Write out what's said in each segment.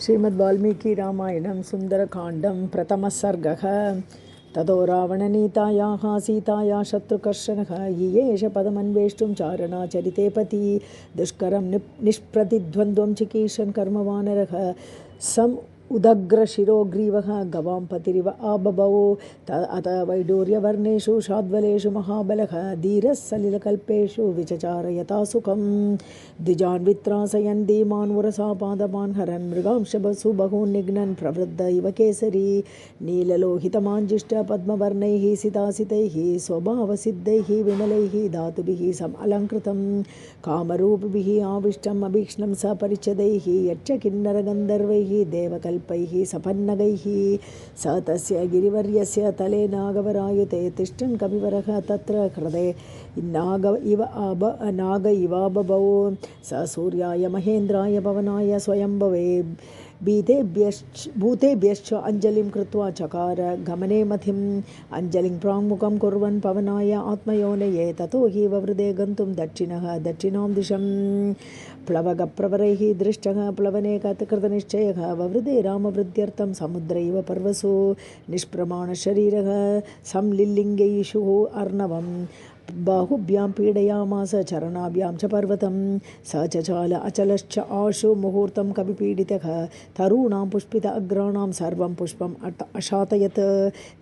श्रीमद्वाल्मीकिरामायणं सुन्दरकाण्डं प्रथमः सर्गः। ततो रावणनीतायाः सीताया शत्रुकर्षणः येष पदमन्वेष्टुं चारणाचरिते पति दुष्करं निष्प्रतिद्वन्द्वं चिकीर्षन् कर्मवानरः सम् उदग्रशिरोग्रीवः गवां पतिरिव आबभौ अत वैडूर्यवर्णेषु शाद्वलेषु महाबलः धीरः सलिलकल्पेषु विचचार यथा सुखं द्विजान् वित्रासयन् धीमान् उरसा पादपान् हरन् मृगांशबसु बहून् निघ्नन् प्रवृद्ध इव केसरी नीललोहितमाञ्जिष्ट पद्मवर्णैः सितासितैः स्वभावसिद्धैः विमलैः धातुभिः समलङ्कृतं कामरूपिभिः आविष्टम् अभीक्ष्णं सपरिच्छदैः यच्च किन्नरगन्धर्वैः देवकल्पैः सपन्नगैः स तस्य गिरिवर्यस्य तले नागवरायुते तिष्ठन् कविवरः तत्र हृदये नाग इवाबभौ स सूर्याय महेन्द्राय पवनाय स्वयंभवे भूतेभ्यश्च अञ्जलिं कृत्वा चकार गमने मथिम् अञ्जलिं प्राङ्मुखं कुर्वन् पवनाय आत्मयोनये ततो हि ववृदे गन्तुं दक्षिणां दिशं प्लवगप्रवरैः दृष्टः प्लवने कृतनिश्चयः ववृदे रामवृद्ध्यर्थं समुद्र इव पर्वसु निष्प्रमाणशरीरः संलिल्लिङ्गैषु अर्णवम् बाहुभ्यां पीडयामास चरणाभ्यां च पर्वतं स चचाल अचलश्च आशु मुहूर्तं कविपीडितः तरूणां पुष्पित अग्राणां सर्वं पुष्पम् अशातयत्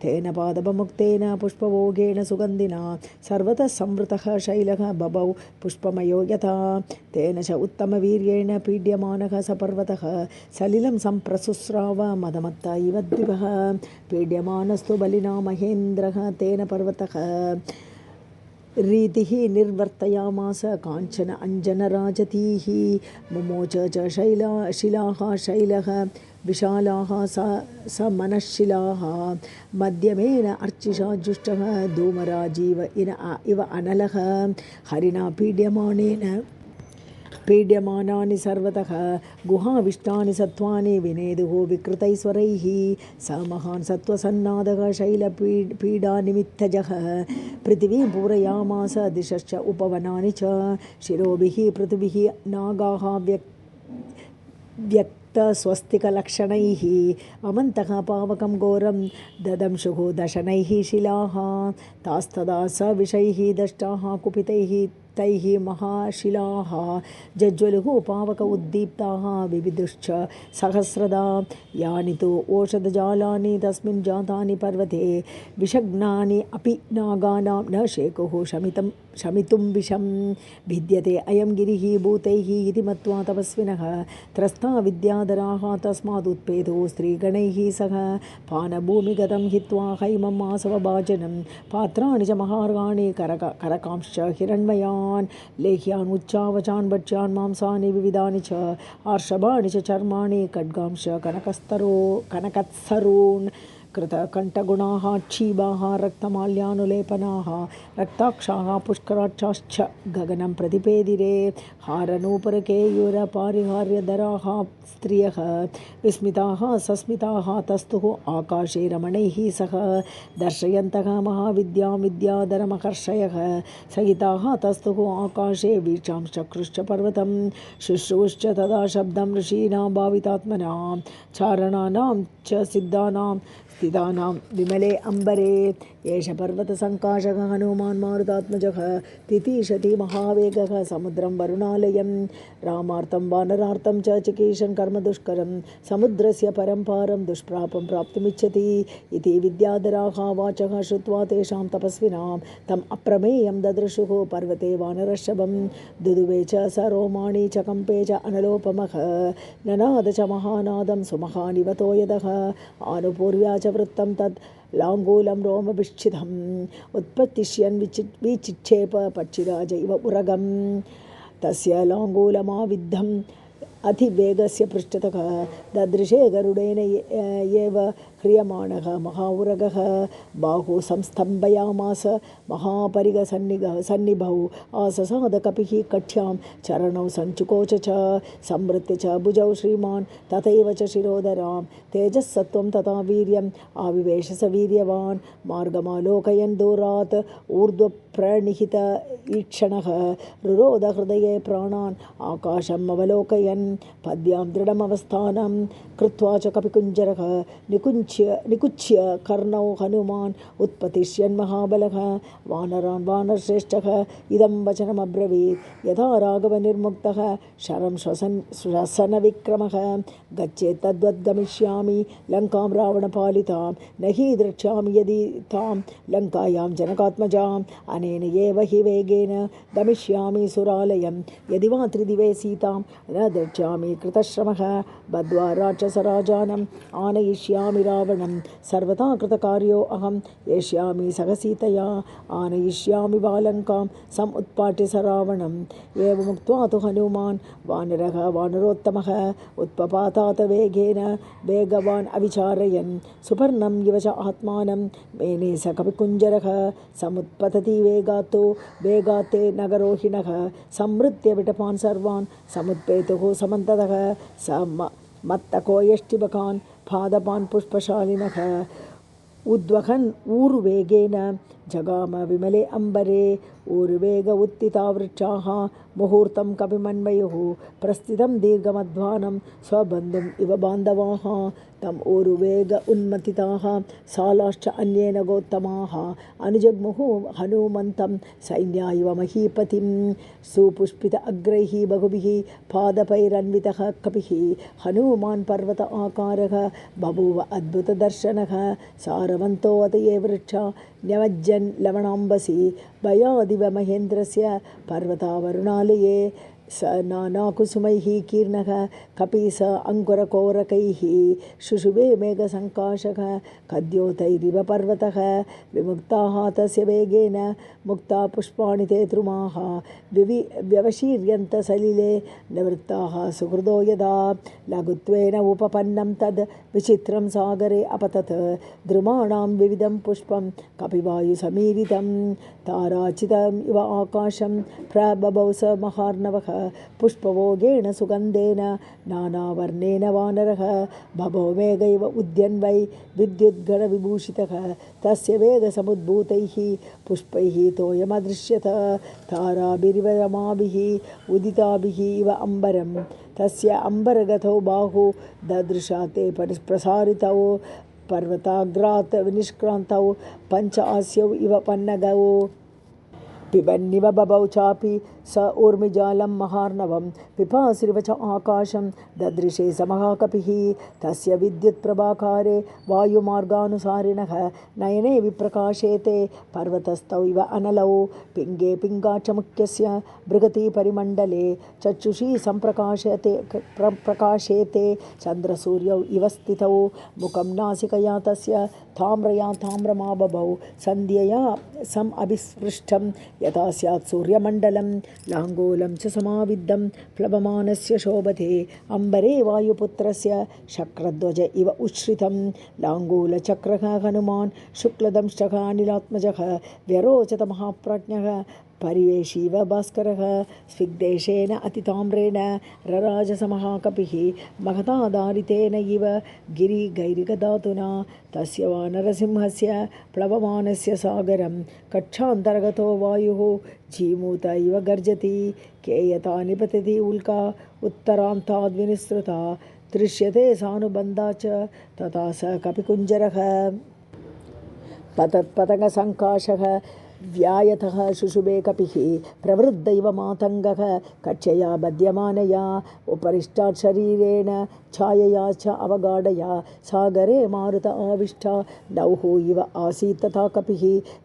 तेन पादपमुक्तेन पुष्पभोगेन सुगन्धिना सर्वतः संवृतः शैलः बभौ पुष्पमयो यथा तेन च उत्तमवीर्येण पीड्यमानः स पर्वतः सलिलं सम्प्रसुस्राव मदमत्ता इव द्विपः पीड्यमानस्तु बलिना महेन्द्रः तेन पर्वतः रीतिः निर्वर्तयामास काञ्चन अञ्जनराजतीः मुमोच च शिलाः शैलः विशालाः स मनःशिलाः मध्यमेन अर्चिषा जुष्टः धूमराजीव इव अनलः हरिणा पीड्यमानानि सर्वतः गुहाविष्टानि सत्त्वानि विनेदुः विकृतैस्वरैः स महान् सत्त्वसन्नादः शैलपीडानिमित्तजः पृथिवीं पूरयामास दिशश्च उपवनानि च शिरोभिः पृथिवीः नागाः स्वस्तिकलक्षणैः अमन्तः पावकं घोरं ददंशुः दशनैः शिलाः तास्तदा स विषैः दष्टाः कुपितैः तैः महाशिलाः जज्वलुः पावक उद्दीप्ताः विविदुश्च सहस्रदा यानि तु ओषधजालानि तस्मिन् जातानि पर्वते विषग्नानि अपि नागानां न शेकुः शमितुं विषं भिद्यते अयं गिरिः भूतैः इति मत्वा तपस्विनः त्रस्ता विद्याधराः तस्मादुत्पेदो स्त्रीगणैः सह पानभूमिगतं हित्वा हैमम् आसवभाजनं पात्राणि च महार्गाणि करकांश्च हिरण्मयान् लेह्यान् उच्चावचान् भक्ष्यान् मांसानि विविधानि च आर्षभाणि च चर्माणि खड्गांश्च कनकत्सरून् कृतकण्ठगुणाः क्षीबाः रक्तमाल्यानुलेपनाः रक्ताक्षाः पुष्कराक्षाश्च गगनं प्रतिपेदिरे हारनूपुरकेयूरपारिहार्यधराः स्त्रियः विस्मिताः सस्मिताः तस्तुः आकाशे रमणैः सह दर्शयन्तः महाविद्यां विद्याधरमहर्षयः सहिताः तस्तुः आकाशे वीक्षांश्चक्रुश्च पर्वतं शुश्रूश्च तदा शब्दं ऋषीणां भावितात्मनां चारणानां च सिद्धानां स्थितानां विमले अम्बरे एष पर्वतसङ्काशः हनुमान् मारुतात्मजः तितिशति महावेगः समुद्रं वरुणालयं रामार्थं वानरार्थं च चिकीर्षन् कर्मदुष्करं समुद्रस्य परम्पारं दुष्प्रापं प्राप्तुमिच्छति इति विद्याधराः वाचः श्रुत्वा तेषां तपस्विनां तम् अप्रमेयं ददृशुः पर्वते वानरर्षभं दुदुवे च स रोमाणि च कम्पे च अनलोपमः ननाद च महानादं सुमहानिवतो यदः आनुपूर्व्या च वृत्तं तत् लाङ्गूलं रोमभिश्चितम् उत्पत्तिष्यन् विचिक्षेप पक्षिराज इव उरगं तस्य लाङ्गूलमाविद्धम् अतिवेगस्य पृष्ठतः ददृशे गरुडेन एव ह्रियमाणः महाउरगः बाहु संस्तम्भयामास महापरिगसन्निभौ आससाद कपिः कठ्यां चरणौ सञ्चुकोच च संवृत्य च भुजौ श्रीमान् तथैव च शिरोधरां तेजस्सत्त्वं तथा वीर्यम् आविवेश स वीर्यवान् मार्गमालोकयन् दूरात् प्रणिहित ईक्षणः रुरोध हृदये प्राणान् आकाशम् अवलोकयन् पद्यां दृढमवस्थानं कृत्वा च कपिकुञ्जरः निकुच्य कर्णौ हनुमान् उत्पतिष्यन् महाबलः वानरान् वानरश्रेष्ठः इदं वचनमब्रवीत् यथा राघवनिर्मुक्तः शरं श्वसनविक्रमः गच्छेत् तद्वद्गमिष्यामि लङ्कां रावणपालितां न हि द्रक्ष्यामि यदि तां लङ्कायां जनकात्मजाम् अनेन एव हि वेगेन गमिष्यामि सुरालयं यदि वा त्रिदिवे सीतां न द्रक्ष्यामि कृतश्रमः बद्ध्वा राक्षसराजानम् आनयिष्यामि रावणं सर्वथा कृतकार्यो अहं एष्यामि सहसीतया आनयिष्यामि बालङ्कां समुत्पाट्य स रावणम् एवमुक्त्वा तु हनुमान् वानरः वानरोत्तमः उत्पपातात् वेगेन वेगवान् अविचारयन् सुपर्णम् इव च आत्मानं मेने स कपिकुञ्जरः समुत्पतति वेगाते नगरोहिणः संवृत्य विटपान् सर्वान् समुत्पेतुः समन्ततः स मत्तको यष्टिबकान् पादपान् पुष्पशालिनः उद्वहन् ऊर्वेगेन जगाम विमले अम्बरे ऊर्वेग उत्थिता वृक्षाः मुहूर्तं कपिमन्वयुः प्रस्थितं दीर्घमध्वानं स्वबन्धुम् इव बान्धवाः तम् ऊर्वेग उन्मथिताः सालाश्च अन्येन गोत्तमाः अनुजग्मुः हनुमन्तं सैन्या इव महीपतिं सुपुष्पित अग्रैः बहुभिः पादपैरन्वितः कपिः हनुमान् पर्वत आकारः बभूव अद्भुतदर्शनः सारवन्तो अत ये वृक्षा न्यमज्जन् लवणाम्बसि भयादिव महेन्द्रस्य पर्वतावरुणालये स नानाकुसुमैः कीर्णः कपि स अङ्कुरकोरकैः शुशुभे मेघसङ्काशः कद्योतैरिव पर्वतः विमुक्ताः तस्य वेगेन मुक्ता पुष्पाणि ते द्रुमाः व्यवशीर्यन्त सलिले निवृत्ताः सुहृदो यदा लघुत्वेन उपपन्नं तद् विचित्रं सागरे अपतत् द्रुमाणां विविधं पुष्पं कपिवायुसमीरितं ताराचितम् इव आकाशं प्रबभौ स महार्णवः पुष्पभोगेन सुगन्धेन नानावर्णेन वानरः बभो मेघैव उद्यन्वै विद्युद्गणविभूषितः तस्य वेगसमुद्भूतैः पुष्पैः तोयमदृश्यत ताराभिरिव रमाभिः उदिताभिः इव अम्बरं तस्य अम्बरगतौ बाहु ददृशा ते प्रसारितौ पर्वताग्रात् निष्क्रान्तौ पञ्च आस्यौ इव पन्नगौ पिबन्निव बभौ चापि स ऊर्मिजालं महार्णवं पिपासिरिव च आकाशं ददृशे स महाकपिः तस्य विद्युत्प्रभाकारे वायुमार्गानुसारिणः नयने विप्रकाशेते पर्वतस्थौ इव अनलौ पिङ्गे पिङ्गाक्षमुख्यस्य बृहति परिमण्डले चक्षुषी प्रकाशेते चन्द्रसूर्यौ इव स्थितौ मुखं नासिकया तस्य ताम्रया ताम्रमाबभौ सन्ध्यया समभिस्पृष्टं यथा स्यात् सूर्यमण्डलं लाङ्गूलं च समाविद्धं प्लवमानस्य शोभते अम्बरे वायुपुत्रस्य शक्रध्वज इव उच्छ्रितं लाङ्गूलचक्रः हनुमान् शुक्लदंष्टः अनिलात्मजः व्यरोचत महाप्राज्ञः परिवेशीव भास्करः स्विग्देशेन अतिताम्रेण रराजसमहाकपिः महतादारितेन इव गिरिगैरिकधातुना तस्य वानरसिंहस्य प्लवमानस्य सागरं कक्षान्तर्गतो वायुः जीमूत इव गर्जति केयता निपतति उल्का उत्तरान्ताद्विनिसृता दृश्यते सानुबन्धा च तथा स कपिकुञ्जरः पतत्पतङ्गसङ्काशः व्यायतः शुशुभे कपिः प्रवृद्ध इव मातङ्गः कक्षया बध्यमानया उपरिष्टात् शरीरेण छायया च अवगाढया सागरे मारुत आविष्टा नौः इव आसीत् तथा कपिः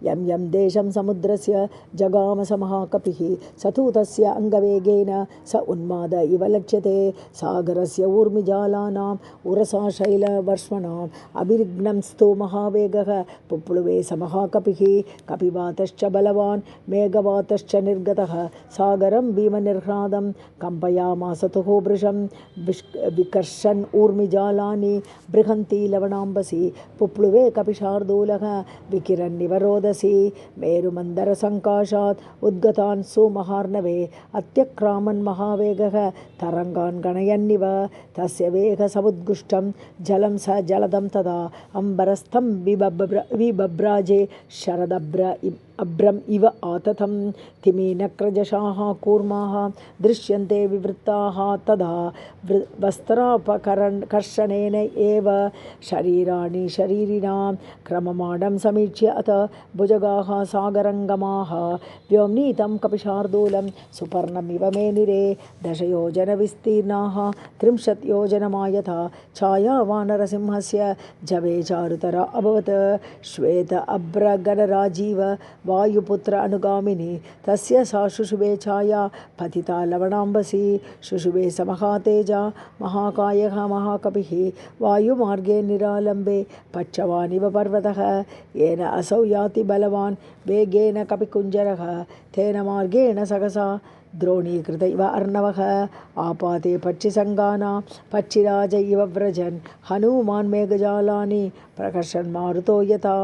यं यं देशं समुद्रस्य जगाम स महाकपिः स तु तस्य अङ्गवेगेन स उन्माद इव लक्ष्यते सागरस्य ऊर्मिजालानाम् उरसा शैलवर्ष्मणाम् अभिघ्नंस्तु महावेगः पुप्लुवे स महाकपिः कपिवातश्च बलवान् मेघवातश्च निर्गतः सागरं भीमनिर्ह्लादं कम्पयामास तुः वृषं विकर्षन् ऊर्मिजालानि बृहन्ति लवणाम्बसि पुप्लुवे कपिशार्दूलः विकिरन्निव रोदसी मेरुमन्दरसङ्काशात् उद्गतान् सुमहार्णवे अत्यक्रामन् महावेगः तरङ्गान् गणयन्निव तस्य वेगसमुद्गुष्टं जलं स जलदं तदा अम्बरस्थं विबभ्राजे शरदभ्र अभ्रम इव आततं तिमिनक्रजशाः कूर्माः दृश्यन्ते विवृत्ताः तदा वस्त्रापकर्षणेन एव शरीराणि शरीरिणां क्रममाणं समीक्ष्य अथ भुजगाः सागरङ्गमाः व्योम्नीतं कपिशार्दूलं सुपर्णमिव मेनिरे 10 योजनविस्तीर्णाः 30 योजनमायथा छाया वानरसिंहस्य जवे चारुतरा अभवत् श्वेत अभ्रगणराजीव वायुपुत्र अनुगामिनी तस्य सा शुशुभे छाया पतिता लवणाम्बसी शुशुभे समहातेजा महाकायः महाकपिः वायुमार्गे निरालम्बे पक्षवानिव पर्वतः येन असौ याति बलवान् वेगेन कपिकुञ्जरः तेन मार्गेण सहसा द्रोणीकृत इव अर्णवः आपाते पक्षिसङ्गानां पक्षिराज इव व्रजन् हनूमान् मेघजालानि प्रकर्षन् मारुतो यथा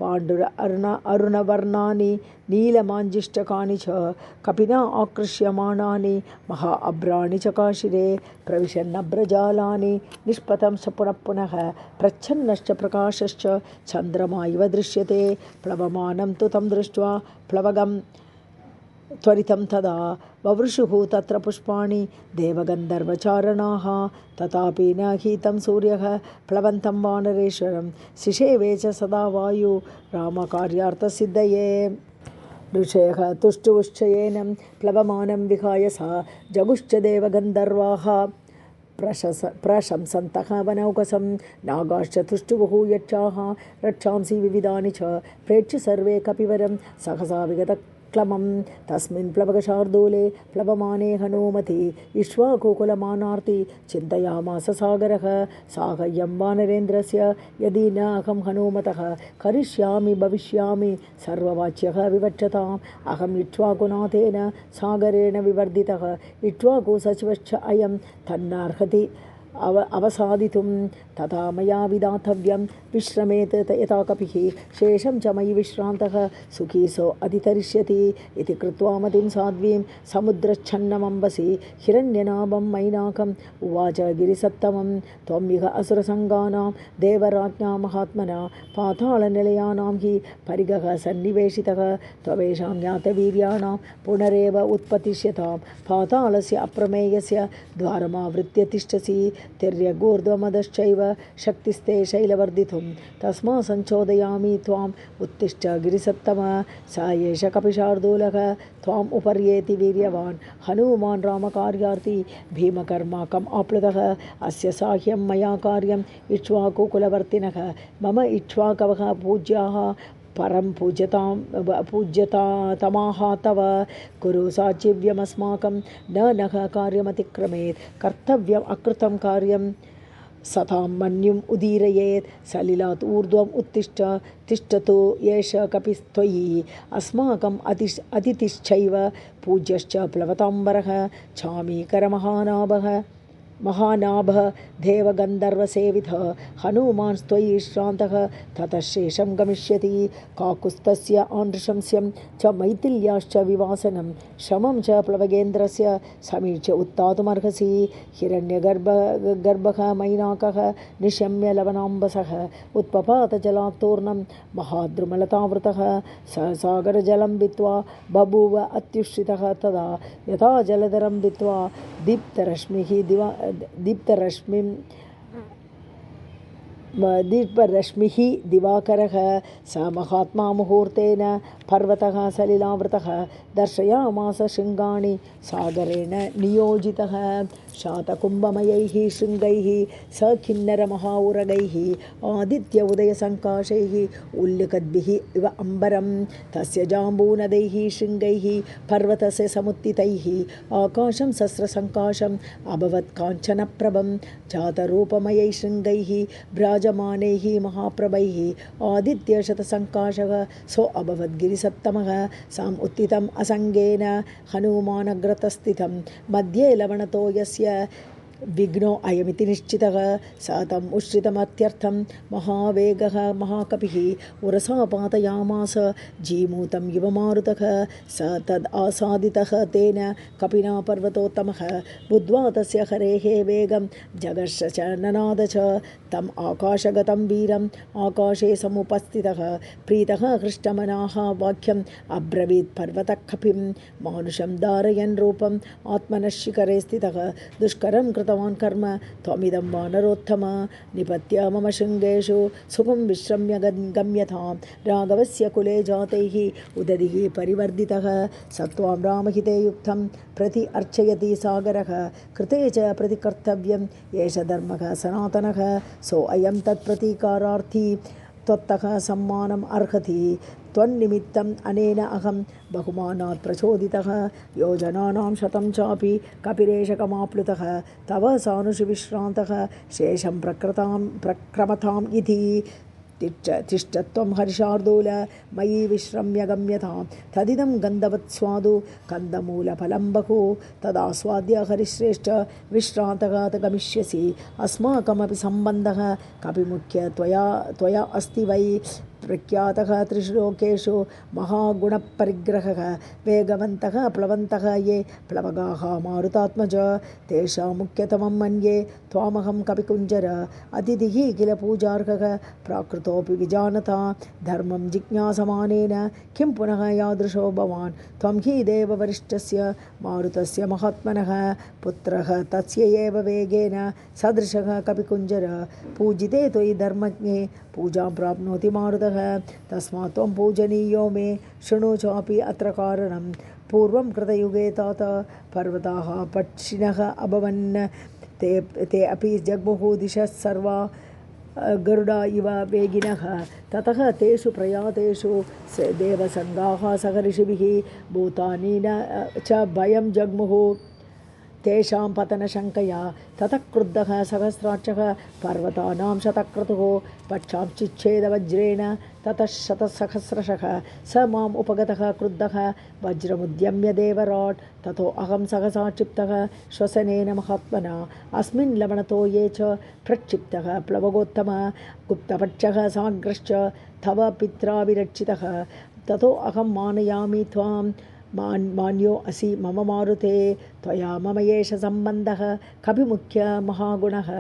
पाण्डुर अरुणवर्णानि नीलमाञ्जिष्टकानि च कपिना आकृष्यमाणानि महा अभ्राणि चकाशिरे प्रविशन्नभ्रजालानि निष्पतं च पुनः पुनः प्रच्छन्नश्च प्रकाशश्च चन्द्रमा इव दृश्यते प्लवमानं तु तं दृष्ट्वा प्लवगं त्वरितं तदा ववृषुः तत्र पुष्पाणि देवगन्धर्वचारणाः तथापि न हीतं सूर्यः प्लवन्तं वानरेश्वरं शिशेवे च सदा वायु रामकार्यार्थसिद्धये ऋषयः तुष्टुश्चयेन प्लवमानं विहाय सा जगुश्च देवगन्धर्वाः प्रशंसन्तः वनौकसं नागाश्च तुष्टुवुः यक्षाः रक्षांसि विविधानि च प्रेक्ष्य सर्वे कपिवरं सहसा विगतक्लमं तस्मिन् प्लवगशार्दूले प्लवमाने हनूमति इक्ष्वाकुकुलमानार्ति चिन्तयामास सागरः साहाय्यं वानरेन्द्रस्य यदि न अहं हनूमतः करिष्यामि भविष्यामि सर्ववाच्यः विवक्षताम् अहम् इक्ष्वाकुनाथेन सागरेण विवर्धितः इक्ष्वाकु सचिवश्च अयं तन्नार्हति अवसादितुं तथा मया विदातव्यं विश्रमेत् यथा कपिः शेषं च मयि विश्रान्तः सुखी सो अधितरिष्यति इति कृत्वा मतिं साध्वीं समुद्रच्छन्नमम्बसि हिरण्यनाभं मैनाकम् उवाच गिरिसत्तमं त्वमिह असुरसङ्गानां देवराज्ञा महात्मना पातालनिलयानां हि परिगः सन्निवेशितः त्वमेषां ज्ञातवीर्याणां पुनरेव उत्पतिष्यतां पातालस्य अप्रमेयस्य द्वारमावृत्य तिष्ठसि तिर्यगूर्ध्वमदश्चैव शक्तिस्ते शैलवर्धितुं तस्मा संचोदयामि त्वाम् उत्तिष्ठ गिरिसत्तम स एष कपिशार्दूलः त्वाम् उपर्येति वीर्यवान् हनूमान् रामकार्यार्थी भीमकर्माकम् आप्लुतः अस्य साह्यं मया कार्यम् इक्ष्वाकुकुलवर्तिनः मम इक्ष्वाकवः पूज्याः परं पूज्यतामाः तव कुरु साचिव्यमस्माकं नः कार्यमतिक्रमेत् कर्तव्यम् अकृतं कार्यं सतां मन्युम् उदीरयेत् सलिलात् ऊर्ध्वम् उत्तिष्ठ तिष्ठतु एष कपिस्त्वयि अस्माकम् अतिथिश्चैव पूज्यश्च प्लवताम्बरः महानाभः देवगन्धर्वसेवितः हनूमान् त्वयि श्रान्तः ततः शेषं गमिष्यति काकुस्तस्य आनृशंस्यं च मैथिल्याश्च विवासनं श्रमं च प्लवगेन्द्रस्य समीक्ष्य उत्तातुमर्हसि हिरण्यगर्भः मैनाकः निशम्य लवणाम्बसः उत्पपातजलात्तूर्णं महाद्रुमलतावृतः सागरजलं वित्वा बभूव अत्युष्ठितः तदा यथा जलधरं वित्वा दीप्तरश्मिः दिवाकरः स महात्मा मुहूर्तेन पर्वतः सलिलावृतः दर्शयामास शृङ्गाणि सागरेण नियोजितः शातकुम्भमयैः शृङ्गैः सखिन्नरमहाउरगैः आदित्य उदयसङ्काशैः उल्लिखद्भिः इव अम्बरं तस्य जाम्बूनदैः शृङ्गैः पर्वतस्य समुत्थितैः आकाशं सहस्रसङ्काशम् अभवत् काञ्चनप्रभं जातरूपमयैः शृङ्गैः भ्राजमानैः महाप्रभैः आदित्यशतसङ्काशः सो अभवत् गिरिसत्तमः साम् उत्थितम् असङ्गेन हनूमानग्रतस्थितं मध्ये लवणतो यस्य विघ्नो अयमिति निश्चितः स तम् उश्रितमत्यर्थं महावेगः महाकपिः उरसा पातयामास जीमूतं इव मारुतः स तद् आसादितः तेन कपिना पर्वतोत्तमः बुद्ध्वा तस्य हरेः वेगं जगर्ष च ननाद च तम् आकाशगतं वीरम् आकाशे समुपस्थितः प्रीतः हृष्टमनाः वाक्यम् अब्रवीत् पर्वतः कपिं मानुषं धारयन् रूपम् आत्मनः शिखरे स्थितः दुष्करं कृतवान् कर्म त्वमिदं वानरोत्तम निपत्य मम शृङ्गेषु सुखं विश्रम्य गम्यतां राघवस्य कुले जातैः उदधिः परिवर्धितः सत्त्वां रामहिते युक्तं प्रति अर्चयति सागरः कृते च प्रतिकर्तव्यम् एष धर्मः सनातनः सो अयं तत्प्रतीकारार्थी त्वत्तः सम्मानम् अर्हति त्वन्निमित्तम् अनेन अहं बहुमानात् प्रचोदितः योजनानां शतं चापि कपिरेशकमाप्लुतः तव सानुषि विश्रान्तः शेषं प्रक्रमताम् इति तिष्ठत्वं हर्षार्दूल मयि विश्रम्य गम्यतां तदिदं गन्धवत्स्वादु कन्दमूलफलं बहु तदास्वाद्य हरिश्रेष्ठ विश्रान्तः गमिष्यसि अस्माकमपि सम्बन्धः कपिमुख्य त्वया अस्ति वै प्रख्यातः त्रिषु लोकेषु महागुणपरिग्रहः वेगवन्तः प्लवन्तः ये प्लवगाः मारुतात्मज तेषां मुख्यतमं मन्ये त्वामहं कपिकुञ्जर अतिथिः किल पूजार्हः प्राकृतोऽपि विजानता धर्मं जिज्ञासमानेन किं पुनः यादृशो भवान् त्वं हि देववरिष्ठस्य मारुतस्य महात्मनः पुत्रः तस्य एव वेगेन सदृशः कपिकुञ्जर पूजिते त्वयि धर्मज्ञे पूजां प्राप्नोति मारुतः तस्मात् त्वं पूजनीयो मे शृणु चापि अत्र कारणं पूर्वं कृतयुगे तात पर्वताः पक्षिणः अभवन् ते अपि जग्मुः दिशः सर्वा गरुडा इव वेगिनः ततः तेषु प्रयातेषु देवसङ्गाः सह ऋषिभिः भूतानि च भयं जग्मुः तेषां पतनशङ्कया ततः क्रुद्धः सहस्राक्षः पर्वतानां शतक्रतुः पक्षांश्चिच्छेदवज्रेण ततः शतसहस्रशः स माम् उपगतः क्रुद्धः वज्रमुद्यम्य देवराट् ततो अहं सहसा क्षिप्तः श्वसनेन महात्मना अस्मिन् लवणतो ये च प्रक्षिप्तः प्लवगोत्तम गुप्तपक्षः साग्रश्च तव पित्रा विरक्षितः ततो अहं मानयामि त्वां मान्यो असि मम मारुते त्वया मम एष सम्बन्धः कपिमुख्य महागुणः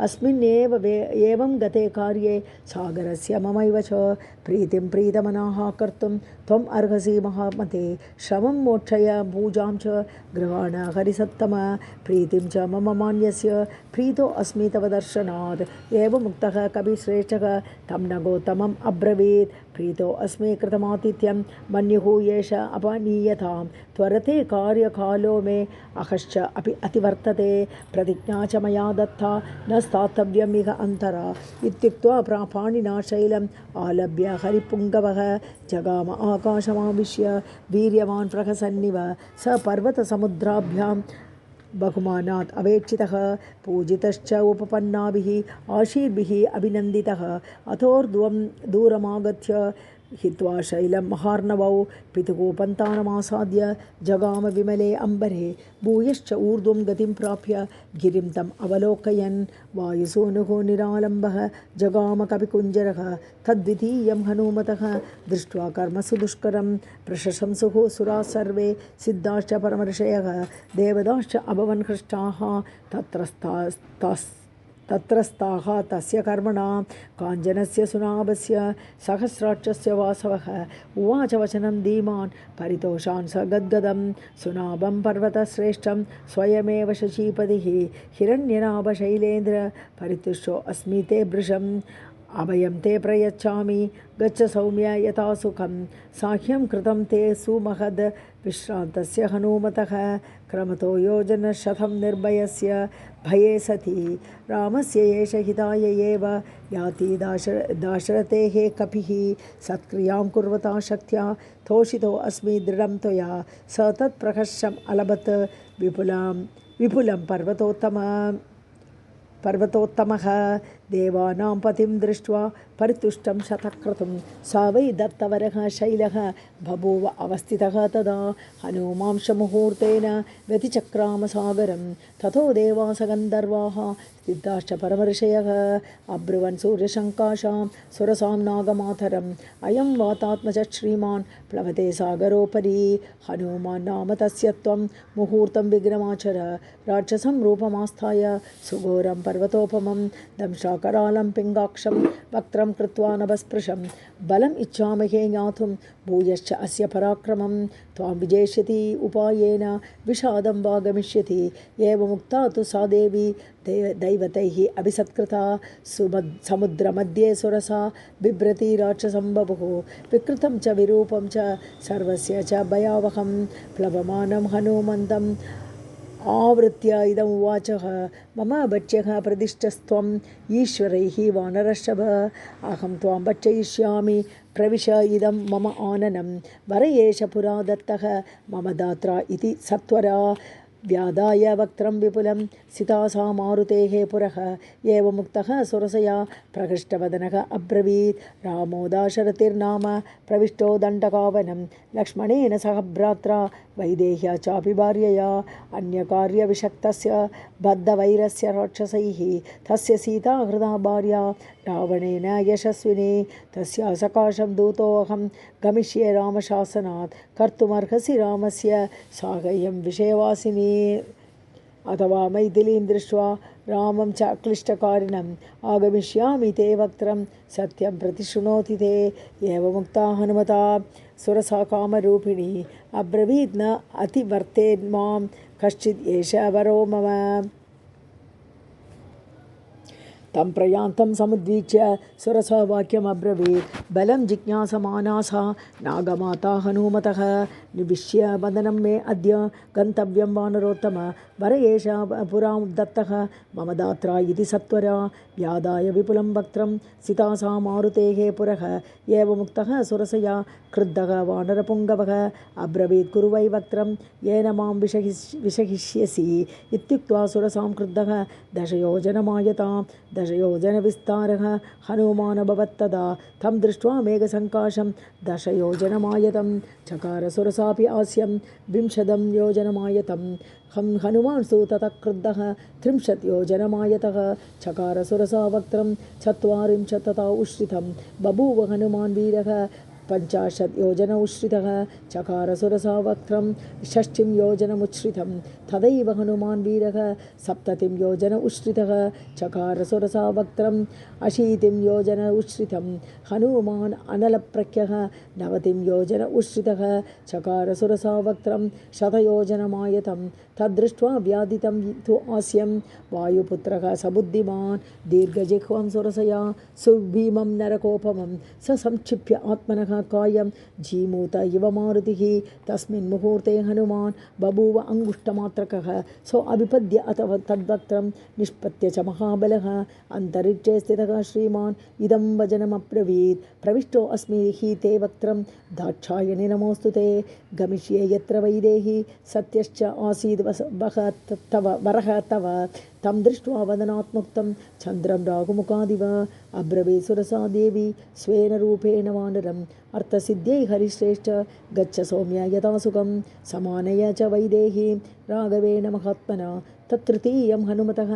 अस्मिन्नेव एवं गते कार्ये सागरस्य ममैव च प्रीतिं प्रीतमनाः कर्तुं त्वम् अर्हसि महामते श्रमं मोक्षय पूजां च गृहाण हरिसत्तम प्रीतिं च मम मान्यस्य प्रीतो अस्मि तव दर्शनात् एवमुक्तः कपिश्रेष्ठः तं नगोत्तमम् अब्रवीत् प्रीतो अस्मि कृतमातिथ्यं मन्युः एष अपनीयतां त्वरते कार्यकालो मे अहश्च अपि अतिवर्तते प्रतिज्ञा च मया दत्ता न स्थातव्यम् इह अन्तरा इत्युक्त्वा पाणिना शैलम् आलभ्य हरिपुङ्गवः जगाम आकाशमाविश्य वीर्यवान् प्रहसन्निव स पर्वतसमुद्राभ्यां बहुमानात् अवेक्षितः पूजितश्च उपपन्नाभिः आशीर्भिः अभिनन्दितः अथोर्ध्वं दूरमागत्य हित्वा शैलं महार्णवौ पितुः जगाम विमले अम्बरे भूयश्च ऊर्ध्वं गतिं प्राप्य गिरिं तम् अवलोकयन् वायुसूनुः निरालम्बः जगाम कपिकुञ्जरः तद्वितीयं हनुमतः दृष्ट्वा कर्मसु दुष्करं प्रशंसुः सुराः सर्वे सिद्धाश्च परमर्षयः देवदाश्च अभवन् हृष्टाः तत्रस्ताः तस्य कर्मणा काञ्जनस्य सुनाभस्य सहस्राक्षस्य वासवः उवाच वचनं धीमान् परितोषान् स गद्गदं सुनाभं पर्वतश्रेष्ठं स्वयमेव शशीपतिः हिरण्यनाभशैलेन्द्र परितुष्टो अस्मि ते भृशम् अभयं ते प्रयच्छामि गच्छ सौम्य यथा सुखं साह्यं कृतं ते सुमहद् विश्रान्तस्य हनुमतः क्रमतो योजनशतं निर्भयस्य भये सति रामस्य एष हिताय एव याति दाशरथेः कपिः सत्क्रियां कुर्वता शक्त्या तोषितो अस्मि दृढं त्वया स तत्प्रहर्षम् अलभत् विपुलं पर्वतोत्तम पर्वतोत्तमः देवानां पतिं दृष्ट्वा परितुष्टं शतक्रतुं स वै दत्तवरः शैलः बभूव अवस्थितः तदा हनुमांशमुहूर्तेन व्यतिचक्रामसागरं ततो देवास गन्धर्वाः सिद्धाश्च परमऋषयः अब्रुवन् सूर्यशङ्काशां सुरसां नागमातरम् अयं वातात्मजः श्रीमान् प्लवते सागरोपरि हनुमान् नाम तस्य त्वं मुहूर्तं विघ्नमाचर राक्षसं रूपमास्थाय सुघोरं पर्वतोपमं दंशाकरालं पिङ्गाक्षं वक्त्रं कृत्वा नभस्पृशं बलम् इच्छामहे ज्ञातुं भूयश्च अस्य पराक्रमं त्वां विजेष्यति उपायेन विषादं वा गमिष्यति एवमुक्ता तु सा देवी दैवतैः अभिसत्कृता समुद्रमध्ये सुरसा बिभ्रति राक्षसं बभुः विकृतं च विरूपं च सर्वस्य च भयावहं प्लवमानं हनुमन्तम् आवृत्य इदमुवाचः मम भक्ष्यः प्रतिष्ठस्त्वम् ईश्वरैः वानरर्षभ अहं त्वां भक्षयिष्यामि प्रविश इदं मम आननं वर एष पुरा दत्तः मम दात्रा इति सत्वरा व्यादाय वक्त्रं विपुलं सिता सा मारुतेः पुरः एवमुक्तः सुरसया प्रकृष्टवदनः अब्रवीत् रामो दाशरथिर्नाम प्रविष्टो दण्डकावनं लक्ष्मणेन सह भ्रात्रा वैदेह्या चापि भार्यया अन्यकार्यविषक्तस्य बद्धवैरस्य राक्षसैः तस्य सीता हृदा भार्या रावणेन यशस्विनी तस्या सकाशं दूतोऽहं गमिष्ये रामशासनात् कर्तुमर्हसि रामस्य साहाय्यं विषयवासिनी अथवा मैथिलीं दृष्ट्वा रामं च क्लिष्टकारिणम् आगमिष्यामि ते वक्त्रं सत्यं प्रतिशृणोति ते एवमुक्ता हनुमता सुरसा कामरूपिणी अब्रवीत् न अतिवर्तेन्मां कश्चित् एष वरो मम तं प्रयान्तं समुद्वीच्य सुरसा वाक्यम् अब्रवीत् बलं जिज्ञासमाना सा नागमाता हनुमतः निविश्य वदनं मे अद्य गन्तव्यं वानरोत्तम वर एष पुरा दत्तः मम दात्रा इति सत्वरा व्यादाय विपुलं वक्त्रं सिता सा मारुतेः पुरः एवमुक्तः सुरसया क्रुद्धः वानरपुङ्गवः अब्रवीत् कुरु वै वक्त्रं येन मां विषहिष्यसि इत्युक्त्वा सुरसां क्रुद्धः दशयोजनमायतां दशयोजनविस्तारः हनुमानभवत्तदा तं दृष्ट्वा मेघसङ्काशं दशयोजनमायतं चकार सुरसापि हास्यं 20 योजनमायतं हनुमान् सु ततः क्रुद्धः 30 योजनमायतः चकार सुरसा वक्त्रं 40 तथा उश्रितं बभूव हनुमान् वीरः 50 योजन उश्रितः चकार सुरसा वक्त्रं 60 योजनमुच्छ्रितं तदैव हनुमान् वीरः 70 योजन उश्रितः चकार सुरसा वक्त्रं 80 योजन उश्रितं हनुमान् अनलप्रख्यः 90 योजन उश्रितः चकार सुरसा वक्त्रं 100 योजनमायतं तद्दृष्ट्वा व्याधितं तु हास्यं वायुपुत्रः सबुद्धिमान् दीर्घजिह्वं सुरसया सुभीमं नरकोपमं स संक्षिप्य आत्मनः कायं जीमूत इव मारुतिः तस्मिन् मुहूर्ते हनुमान् बभूव अङ्गुष्ठमात्रकः सो अभिपद्य अथवा तद्वक्त्रं निष्पत्य च महाबलः अन्तरिक्षे स्थितः श्रीमान् इदं वचनमब्रवीत् प्रविष्टो अस्मि हि ते वक्त्रं दाक्षायणि नमोऽस्तु ते गमिष्ये यत्र वैदेही सत्यश्च आसीद् वरः तव तं दृष्ट्वा वदनात्मुक्तं चन्द्रं राहुमुखादिव अब्रवीत् सुरसा देवी स्वेन रूपेण वानरम् अर्थसिद्ध्यै हरिश्रेष्ठ गच्छ सौम्य यथा सुखं समानय च वैदेही राघवेण महात्मना तत्तृतीयं हनुमतः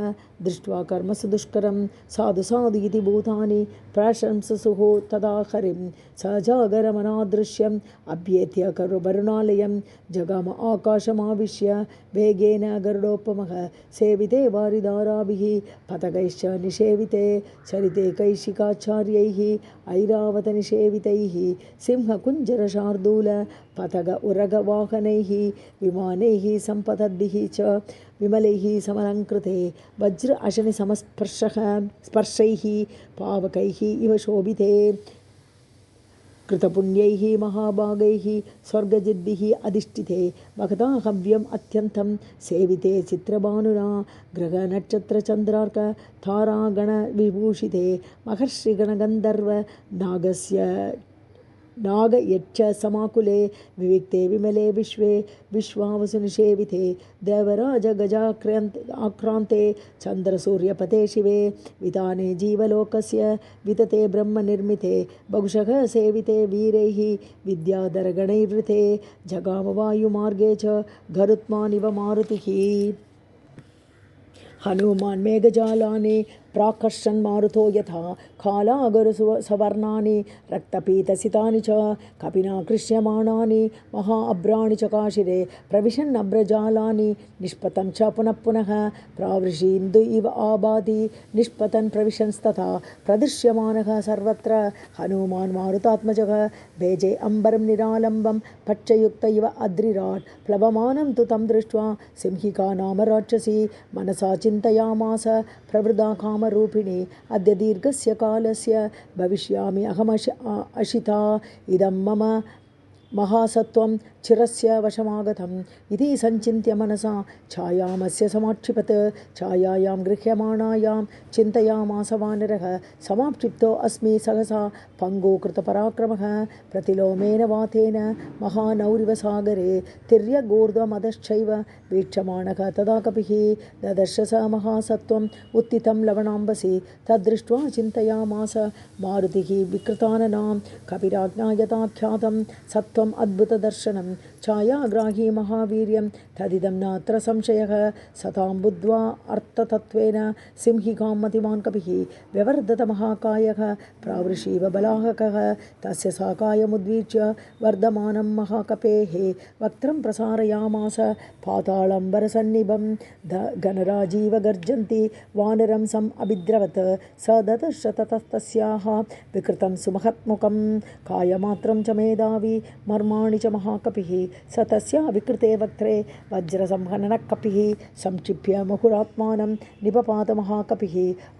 दृष्ट्वा कर्मसु दुष्करं साधु साधु इति भूतानि प्रशंससुः तदा हरिं स जागरमनादृश्यम् अभ्येत्य करुवरुणालयं जगाम आकाशमाविश्य वेगेन गरुडोपमः सेविते वारिदाराभिः पतकैश्च निषेविते चरिते कैशिकाचार्यैः ऐरावतनिषेवितैः सिंहकुञ्जरशार्दूल पतग उरगवाहनैः विमानैः सम्पतद्भिः च विमलैः समलङ्कृते वज्र अशनि स्पर्शैः पावकैः इव शोभिते कृतपुण्यैः महाभागैः स्वर्गजिद्भिः अधिष्ठिते भगता हव्यम् अत्यन्तं सेविते चित्रभानुना ग्रहनक्षत्रचन्द्रार्क तारागणविभूषिते महर्षिगणगन्धर्व नागस्य नाग यच्च समाकुले विविक्ते विमले विश्वे विश्वावसुनिषेविते देवराज आक्रान्ते चन्द्रसूर्यपते शिवे विताने जीवलोकस्य वितते ब्रह्मनिर्मिते बहुशः सेविते वीरैः विद्याधरगणैर्वृते जगामवायुमार्गे च गरुत्मानिव मारुतिः हनुमान् मेघजालानि प्राकर्षन् मारुतो यथा कालागरुसवर्णानि रक्तपीतसितानि च कपिना कृष्यमाणानि महा अभ्राणि चकाशिरे प्रविशन् अभ्रजालानि निष्पतं च पुनः पुनः प्रावृषीन्दु इव आबाधि निष्पतन् प्रविशंस्तथा प्रदृश्यमानः सर्वत्र हनुमान् मारुतात्मजः भेजे अम्बरं निरालम्बं पच्चयुक्त इव अद्रिराट् प्लवमानं तु तं दृष्ट्वा सिंहिका नाम राक्षसी मनसा चिन्तयामास प्रवृदा कामरूपिणी अद्य दीर्घस्य कालस्य भविष्यामि अहमशिता इदं मम महासत्वं चिरस्य वशमागतम् इति सञ्चिन्त्य मनसा छायामस्य समाक्षिपत् छायायां गृह्यमाणायां चिन्तयामास वानरः समाक्षिप्तो अस्मि सहसा पङ्गुकृतपराक्रमः प्रतिलोमेन वातेन महानौरिव सागरे तिर्यगूर्ध्वमदश्चैव वीक्षमाणः तदा कपिः ददर्श स महासत्वम् उत्थितं लवणाम्बसि तद्दृष्ट्वा चिन्तयामास मारुतिः विकृताननां कपिराज्ञा यथाख्यातं सत्त्वम् अद्भुतदर्शनं छायाग्राही महावीर्यं तदिदं नात्र संशयः सतां बुद्ध्वा अर्थतत्त्वेन सिंहिकां मतिमान् कपिः व्यवर्धत महाकायः प्रावृषीव बलाहकः तस्य साकायमुद्वीच्य वर्धमानं महाकपेः वक्त्रं प्रसारयामास पाताळम्बरसन्निभं गणराजीव गर्जन्ति वानरं सम् अभिद्रवत् स ददर्श ततस्तस्याः विकृतं सुमहत्मुखं कायमात्रं च मेधावी मर्माणि च महाकपिः स तस्या विकृते वक्त्रे वज्रसंहननः कपिः संक्षिप्य मुहुरात्मानं निपपात महाकपिः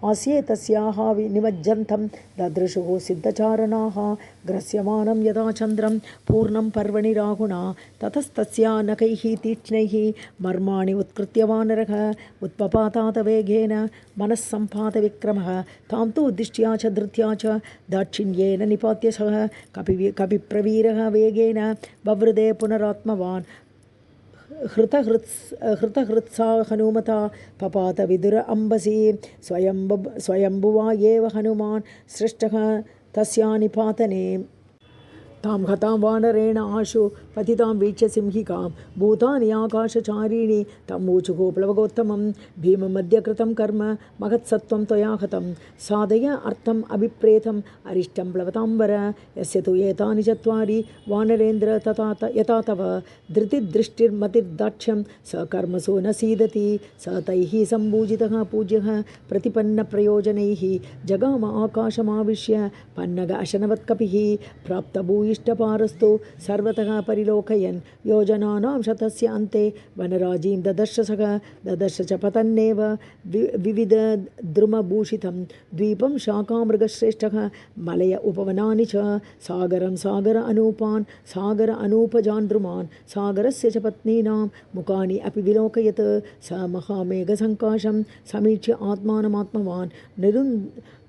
आस्ये तस्याः निमज्जन्तं ददृशुः सिद्धचारणाः ग्रस्यमानं यदा चन्द्रं पूर्णं पर्वणि राहुणा ततस्तस्या नखैः तीक्ष्णैः मर्माणि उत्कृत्य वानरः उत्पपातात वेगेन मनस्सम्पातविक्रमः तां तु दृष्ट्या च धृत्या च दाक्षिण्येन निपात्य सः कपिप्रवीरः वेगेन ववृदे पुनरात्मवान् हृतहृत्सा हनुमता पपात विदुर अम्बसि स्वयंभुवा एव हनुमान् सृष्टः तस्या निपातने तां हतां वानरेण आशु पतितां वीक्ष्य सिंहिकां भूतानि आकाशचारिणी तं ऊचुः प्लवगोत्तमं भीममद्य कृतं कर्म महत्सत्त्वं त्वया हतं साधय अर्थम् अभिप्रेतम् अरिष्टं प्लवताम्बर यस्य तु एतानि चत्वारि वानरेन्द्र यथा तव धृतिदृष्टिर्मतिर्दाक्ष्यं स कर्मसु न सीदति स तैः सम्भूजितः पूज्यः प्रतिपन्नप्रयोजनैः जगाम आकाशमाविश्य पन्नग अशनवत्कपिः प्राप्तभूयिष्ठपारस्तु सर्वतः परिलोकयन् योजनानां शतस्य अन्ते वनराजीं ददर्श च पतन्नेव विविधद्रुमभूषितं द्वीपं शाकामृगश्रेष्ठः मलय उपवनानि च सागरं सागर अनूपान् सागर अनूपजान् द्रुमान् सागरस्य च पत्नीनां मुखानि अपि विलोकयत् स महामेघसङ्काशं समीक्ष्य आत्मानमात्मवान्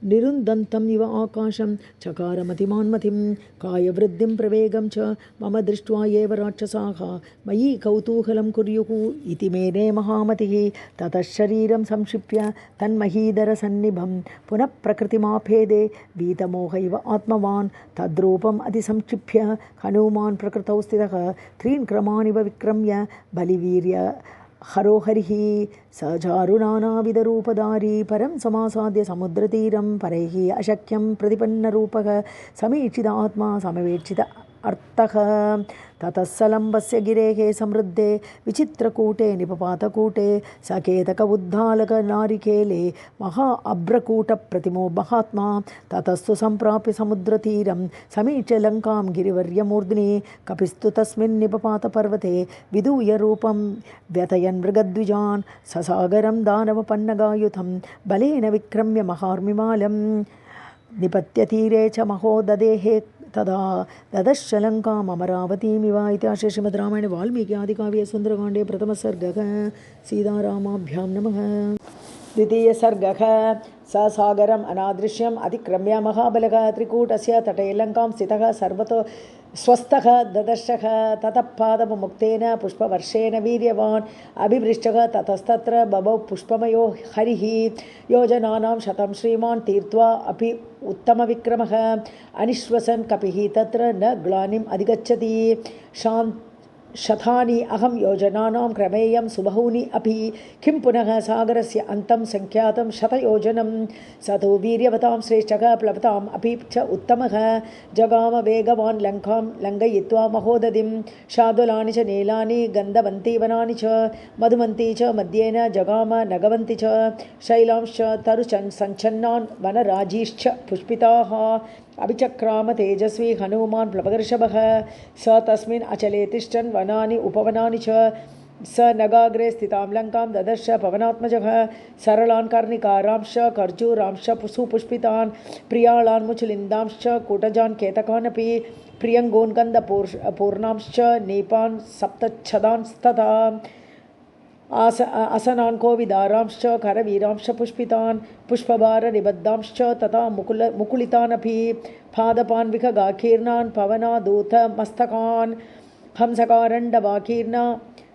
निरुन्दन्तम् इव आकाशं चकारमतिमान्मतिं कायवृद्धिं प्रवेगं च मम दृष्ट्वा एव राक्षसाः मयि कौतूहलं कुर्युः इति मेने महामतिः ततः शरीरं संक्षिप्य तन्महीधरसन्निभं पुनः प्रकृतिमापेदे वीतमोह इव आत्मवान् तद्रूपम् अतिसंक्षिप्य हनुमान् प्रकृतौ स्थितः त्रीन् क्रमानिव विक्रम्य बलिवीर्य हरोहरिः सचारुनानाविधरूपधारी परं समासाद्य समुद्रतीरं परैः अशक्यं प्रतिपन्नरूपः समीक्षित आत्मा समवेक्षित अर्थः ततः सलम्बस्य गिरेः समृद्धे विचित्रकूटे निपपातकूटे सकेतक उद्दालक नारिकेले महा अभ्रकूटप्रतिमो महात्मा ततस्तु सम्प्राप्य समुद्रतीरं समीक्ष्य लङ्कां गिरिवर्यमूर्ध्नि कपिस्तु तस्मिन् निपपातपर्वते विधूय रूपं व्यथयन् मृगद्विजान् ससागरं दानवपन्नगायुधं बलेन विक्रम्य महार्मिमालं निपत्य तीरे च महोदधेः तदा ददर्श लङ्काम् अमरावतीमिव इति श्रीमद् रामायणे वाल्मीकि आदिकाव्ये सुन्दरकाण्डे प्रथमः सर्गः सीतारामाभ्यां नमः द्वितीयः सर्गः स सागरम् अनादृश्यम् अतिक्रम्य महाबलः त्रिकूटस्य तटे लङ्कां स्थितः सर्वतो स्वस्थः ददर्शः। ततः पादमुक्तेन पुष्पवर्षेण वीर्यवान् अभिवृष्टः। ततस्तत्र बभौ पुष्पमयो हरिः योजनानां शतं श्रीमान् तीर्त्वा अपि उत्तमविक्रमः। अनिश्वसन् कपिः तत्र न ग्लानिम् अधिगच्छति। शतानि अहं योजनानां क्रमेयं सुबहूनि अपि किं पुनः सागरस्य अन्तं संख्यातं शतयोजनं। स तु वीर्यवतां श्रेष्ठः प्लवताम् अपि च उत्तमः। जगाम वेगवान् लङ्कां लङ्घयित्वा महोदधिं शाद्वलानि च नीलानि गन्धवन्ति वनानि च मधुमन्ती च मध्येन जगाम नगवन्ति च शैलांश्च तरुचन् सञ्छन्नान् वनराजीश्च पुष्पिताः। अभिचक्राम तेजस्वी हनुमान् प्लवगर्षभः। स तस्मिन् अचले तिष्ठन् वनानि उपवनानि च स नगाग्रे स्थितां लङ्कां ददर्श पवनात्मजः। सरलान् कर्णिकारांश्च खर्जूरांश्च सुपुष्पितान् प्रियाळान् मुचलिन्दांश्च कूटजान् केतकानपि प्रियङ्गून् गन्धपूर्णांश्च नीपान् सप्तच्छदांस्तथा असनान् कोविदारांश्च करवीरांश्च पुष्पितान् पुष्पभारनिबद्धांश्च तथा मुकुलितानपि पादपान् विखगाकीर्णान् पवनादूतमस्तकान् हंसकारण्डवाकीर्णा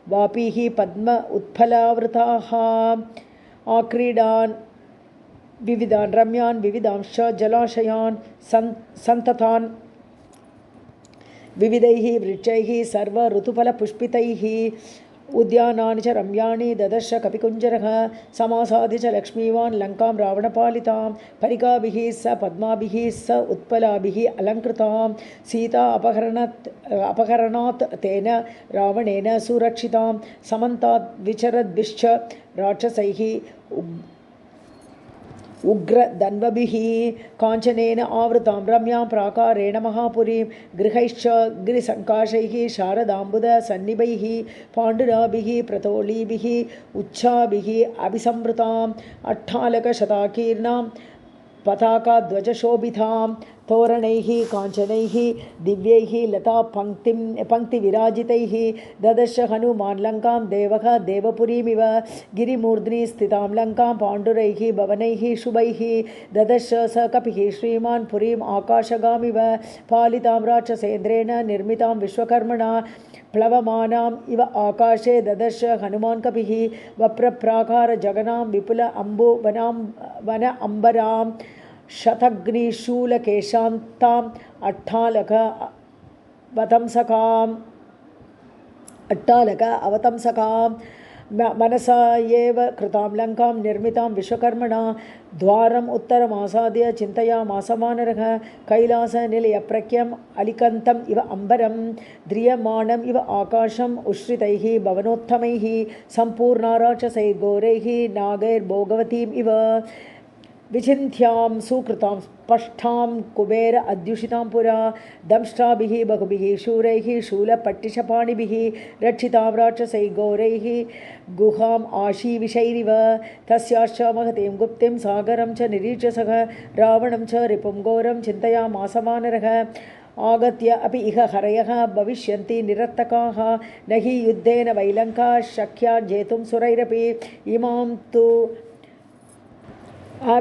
वापीः पद्म उत्फलावृताः आक्रीडान् विविधान् रम्यान् विविधांश्च जलाशयान् सन्ततान् विविधैः वृक्षैः सर्व ऋतुफलपुष्पितैः उद्यानानि च रम्याणि ददर्श कपिकुञ्जरः। समासाद्य च लक्ष्मीवान् लङ्कां रावणपालितां परिकाभिः स पद्माभिः स उत्पलाभिः अलङ्कृतां। सीता अपहरणात् तेन रावणेन सुरक्षितां समन्तात् विचरद्भिश्च राक्षसैः उग्रधन्वभिः काञ्चनेन आवृतां रम्यां प्राकारेण महापुरीं गृहैश्च गिरिसङ्काशैः शारदाम्बुदसन्निभैः पाण्डुराभिः प्रतोलीभिः उच्चाभिः अभिसंवृताम् अट्टालकशताकीर्णां पताकाध्वजशोभितां तोरणैः काञ्चनैः दिव्यैः लता पङ्क्तिविराजितैः ददर्श हनुमान् लङ्कां देवः देवपुरीमिव। गिरिमूर्ध्नि स्थितां लङ्कां पाण्डुरैः भवनैः शुभैः ददर्श स कपिः श्रीमान् पुरीम् आकाशगामिव पालितां राक्षसेन्द्रेण निर्मितां विश्वकर्मणा प्लवमानाम् इव आकाशे ददर्श हनुमान् कपिः। वप्रप्राकारजगनां विपुल वन अम्बरां शतग्निशूलकेशान्ताम् अट्टालक अवतंसकां मनसा एव कृतां लङ्कां निर्मितां विश्वकर्मणा द्वारम् उत्तरमासाद्य चिन्तयामास वानरः। कैलासनिलयप्रख्यम् अलिकन्तम् इव अम्बरं ध्रियमाणम् इव आकाशम् उश्रितैः भवनोत्तमैः सम्पूर्णा राक्षसैर्घोरैः नागैर्भोगवतीम् इव। विचिन्त्यां सुकृतां स्पष्टां कुबेर अद्युषितां पुरा दंष्ट्राभिः बहुभिः शूरैः शूलपट्टिशपाणिभिः रक्षितां राक्षसैर्घोरैः गुहाम् आशीविषैरिव। तस्याश्च महतीं गुप्तिं सागरं च निरीक्ष्य सः रावणं च रिपुं घोरं चिन्तयामास वानरः। आगत्य अपि इह हरयः भविष्यन्ति निरर्थकाः न हि युद्धेन वैलङ्का शक्या जेतुं सुरैरपि इमां तु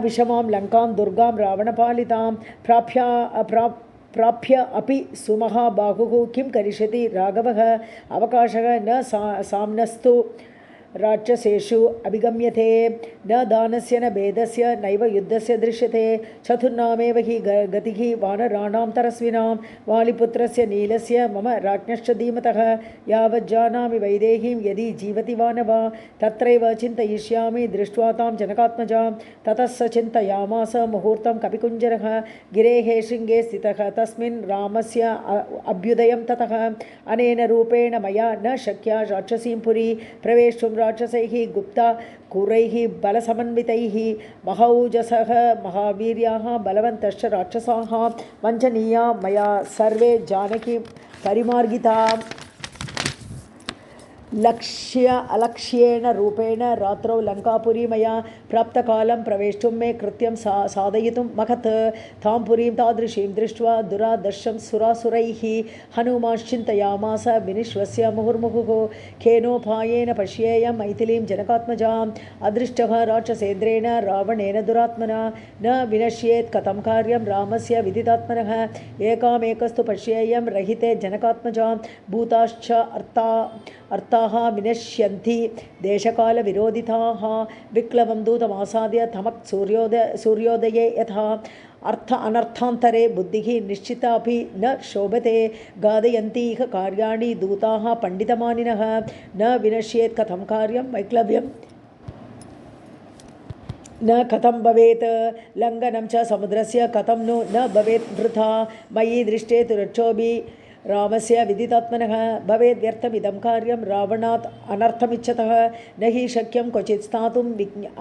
विषमां लङ्कां दुर्गां रावणपालितां प्राप्य अपि सुमहाबाहुः किं करिष्यति राघवः। अवकाशः न साम्नस्तु राक्षसेषु अभिगम्यते न दानस्य न भेदस्य नैव युद्धस्य दृश्यते। चतुर्नामेव हि गतिः वानराणां तरस्विनां वालिपुत्रस्य नीलस्य मम राज्ञश्च धीमतः। यावज्जानामि वैदेहीं यदि जीवति वा न वा तत्रैव चिन्तयिष्यामि दृष्ट्वा तां जनकात्मजां। ततः स चिन्तयामास मुहूर्तं कपिकुञ्जरः गिरेः शृङ्गे स्थितः तस्मिन् रामस्य अभ्युदयं ततः। अनेन रूपेण मया न शक्या राक्षसीं पुरी प्रवेष्टुं राक्षसैः गुप्ता कुरैः बलसमन्वितैः महौजसः महावीर्याः बलवन्तश्च राक्षसाः वञ्चनीया मया सर्वे जानकी परिमार्गिता। अलक्ष्येण रूपेण रात्रौ लङ्कापुरी मया प्राप्तकालं प्रवेष्टुं मे कृत्यं साधयितुं महत् तां पुरीं तादृशीं दृष्ट्वा दुरादर्शं सुरासुरैः हनुमाश्चिन्तयामास विनिश्वस्य मुहुर्मुहुः केनोपायेन पश्येयं मैथिलीं जनकात्मजाम् अदृष्टः राक्षसेन्द्रेण रावणेन दुरात्मना न विनश्येत् कथं कार्यं रामस्य विदितात्मनः एकामेकस्तु पश्येयं रहिते जनकात्मजां भूताश्च अर्थाः विनश्यन्ति देशकालविरोधिताः विक्लवं दूतमासाद्य तमक् सूर्योदये यथा अर्थ अनर्थान्तरे बुद्धिः निश्चिता अपि न शोभते गादयन्ति इह कार्याणि दूताः पण्डितमानिनः न विनश्येत् कथं कार्यं वैक्लव्यं न कथं भवेत् लङ्घनं च समुद्रस्य कथं नु न भवेत् वृथा मयि दृष्टे तु रक्षोभि रामस्य विदितात्मनः भवेद्व्यर्थमिदं कार्यं रावणात् अनर्थमिच्छतः न हि शक्यं क्वचित् स्थातुम्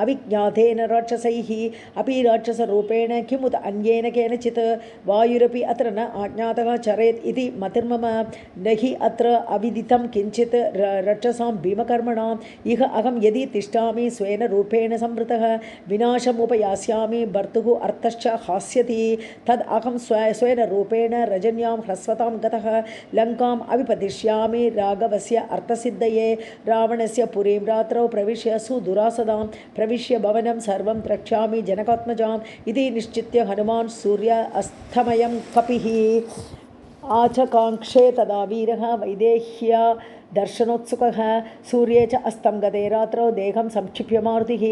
अविज्ञातेन राक्षसैः अपि राक्षसरूपेण किमुत अन्येन केनचित् वायुरपि अत्र न आज्ञातः चरेत् इति मतिर्मम न हि अत्र अविदितं किञ्चित् राक्षसां भीमकर्मणाम् इह अहं यदि तिष्ठामि स्वेन रूपेण संवृतः विनाशमुपयास्यामि भर्तुः अर्थश्च हास्यति तद् अहं स्वेन रूपेण रजन्यां ह्रस्वतां गतः लङ्काम् अभिपतिष्यामि राघवस्य अर्थसिद्धये रावणस्य पुरीं रात्रौ प्रविश्य सुदुरासदां प्रविश्य भवनं सर्वं द्रक्ष्यामि जनकात्मजाम् इति निश्चित्य हनुमान् सूर्य अस्तमयं कपिः आचकाङ्क्षे तदा वीरः वैदेह्या दर्शनोत्सुकः सूर्ये च अस्तं गते रात्रौ देहं संक्षिप्य मारुतिः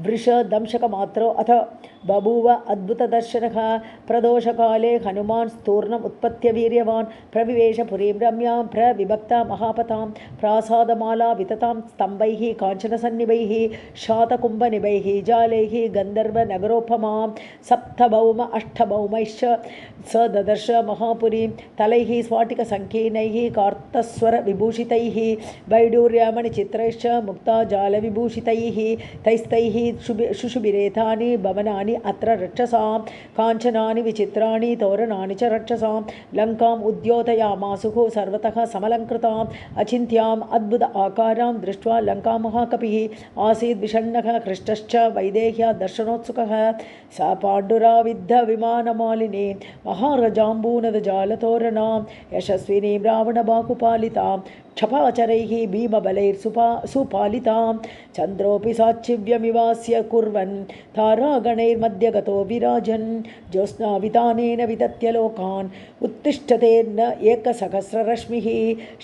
वृषदंशकमात्रौ अथ बभूव अद्भुतदर्शनः प्रदोषकाले हनुमान् स्तूर्णम् उत्पत्य वीर्यवान् प्रविवेश पुरीं रम्यां प्रविभक्ता महापतां प्रासादमाला विततां स्तम्भैः काञ्चनसन्निभैः शातकुम्भनिभैः जालैः गन्धर्वनगरोपमां सप्तभौम अष्टभौमैश्च स ददर्श महापुरीं तलैः स्फाटिकसङ्कीर्णैः कार्तस्वरविभूषितैः वैडूर्यमणिचित्रैश्च मुक्ताजालविभूषितैः तैस्तैः शुशुभिरेतानि भवनानि अत्र रक्षसां काञ्चनानि विचित्राणि तोरणानि च रक्षसां लङ्काम् उद्योतयामासुः सर्वतः समलङ्कृताम् अचिन्त्याम् अद्भुत आकारां दृष्ट्वा लङ्कामहाकपिः आसीत् विषण्णः हृष्टश्च वैदेह्या दर्शनोत्सुकः स पाण्डुराविद्धविमानमालिनी महारजाम्बूनदजालतोरणां यशस्विनीं रावणबाहुपालितां क्षपाचरैः भीमबलैर्सुपालितां चन्द्रोऽपि साच्छिव्यमिवास्य कुर्वन् तारागणैर्मध्यगतो विराजन् ज्योत्स्नावितानेन वितत्य लोकान् उत्तिष्ठते न एकसहस्ररश्मिः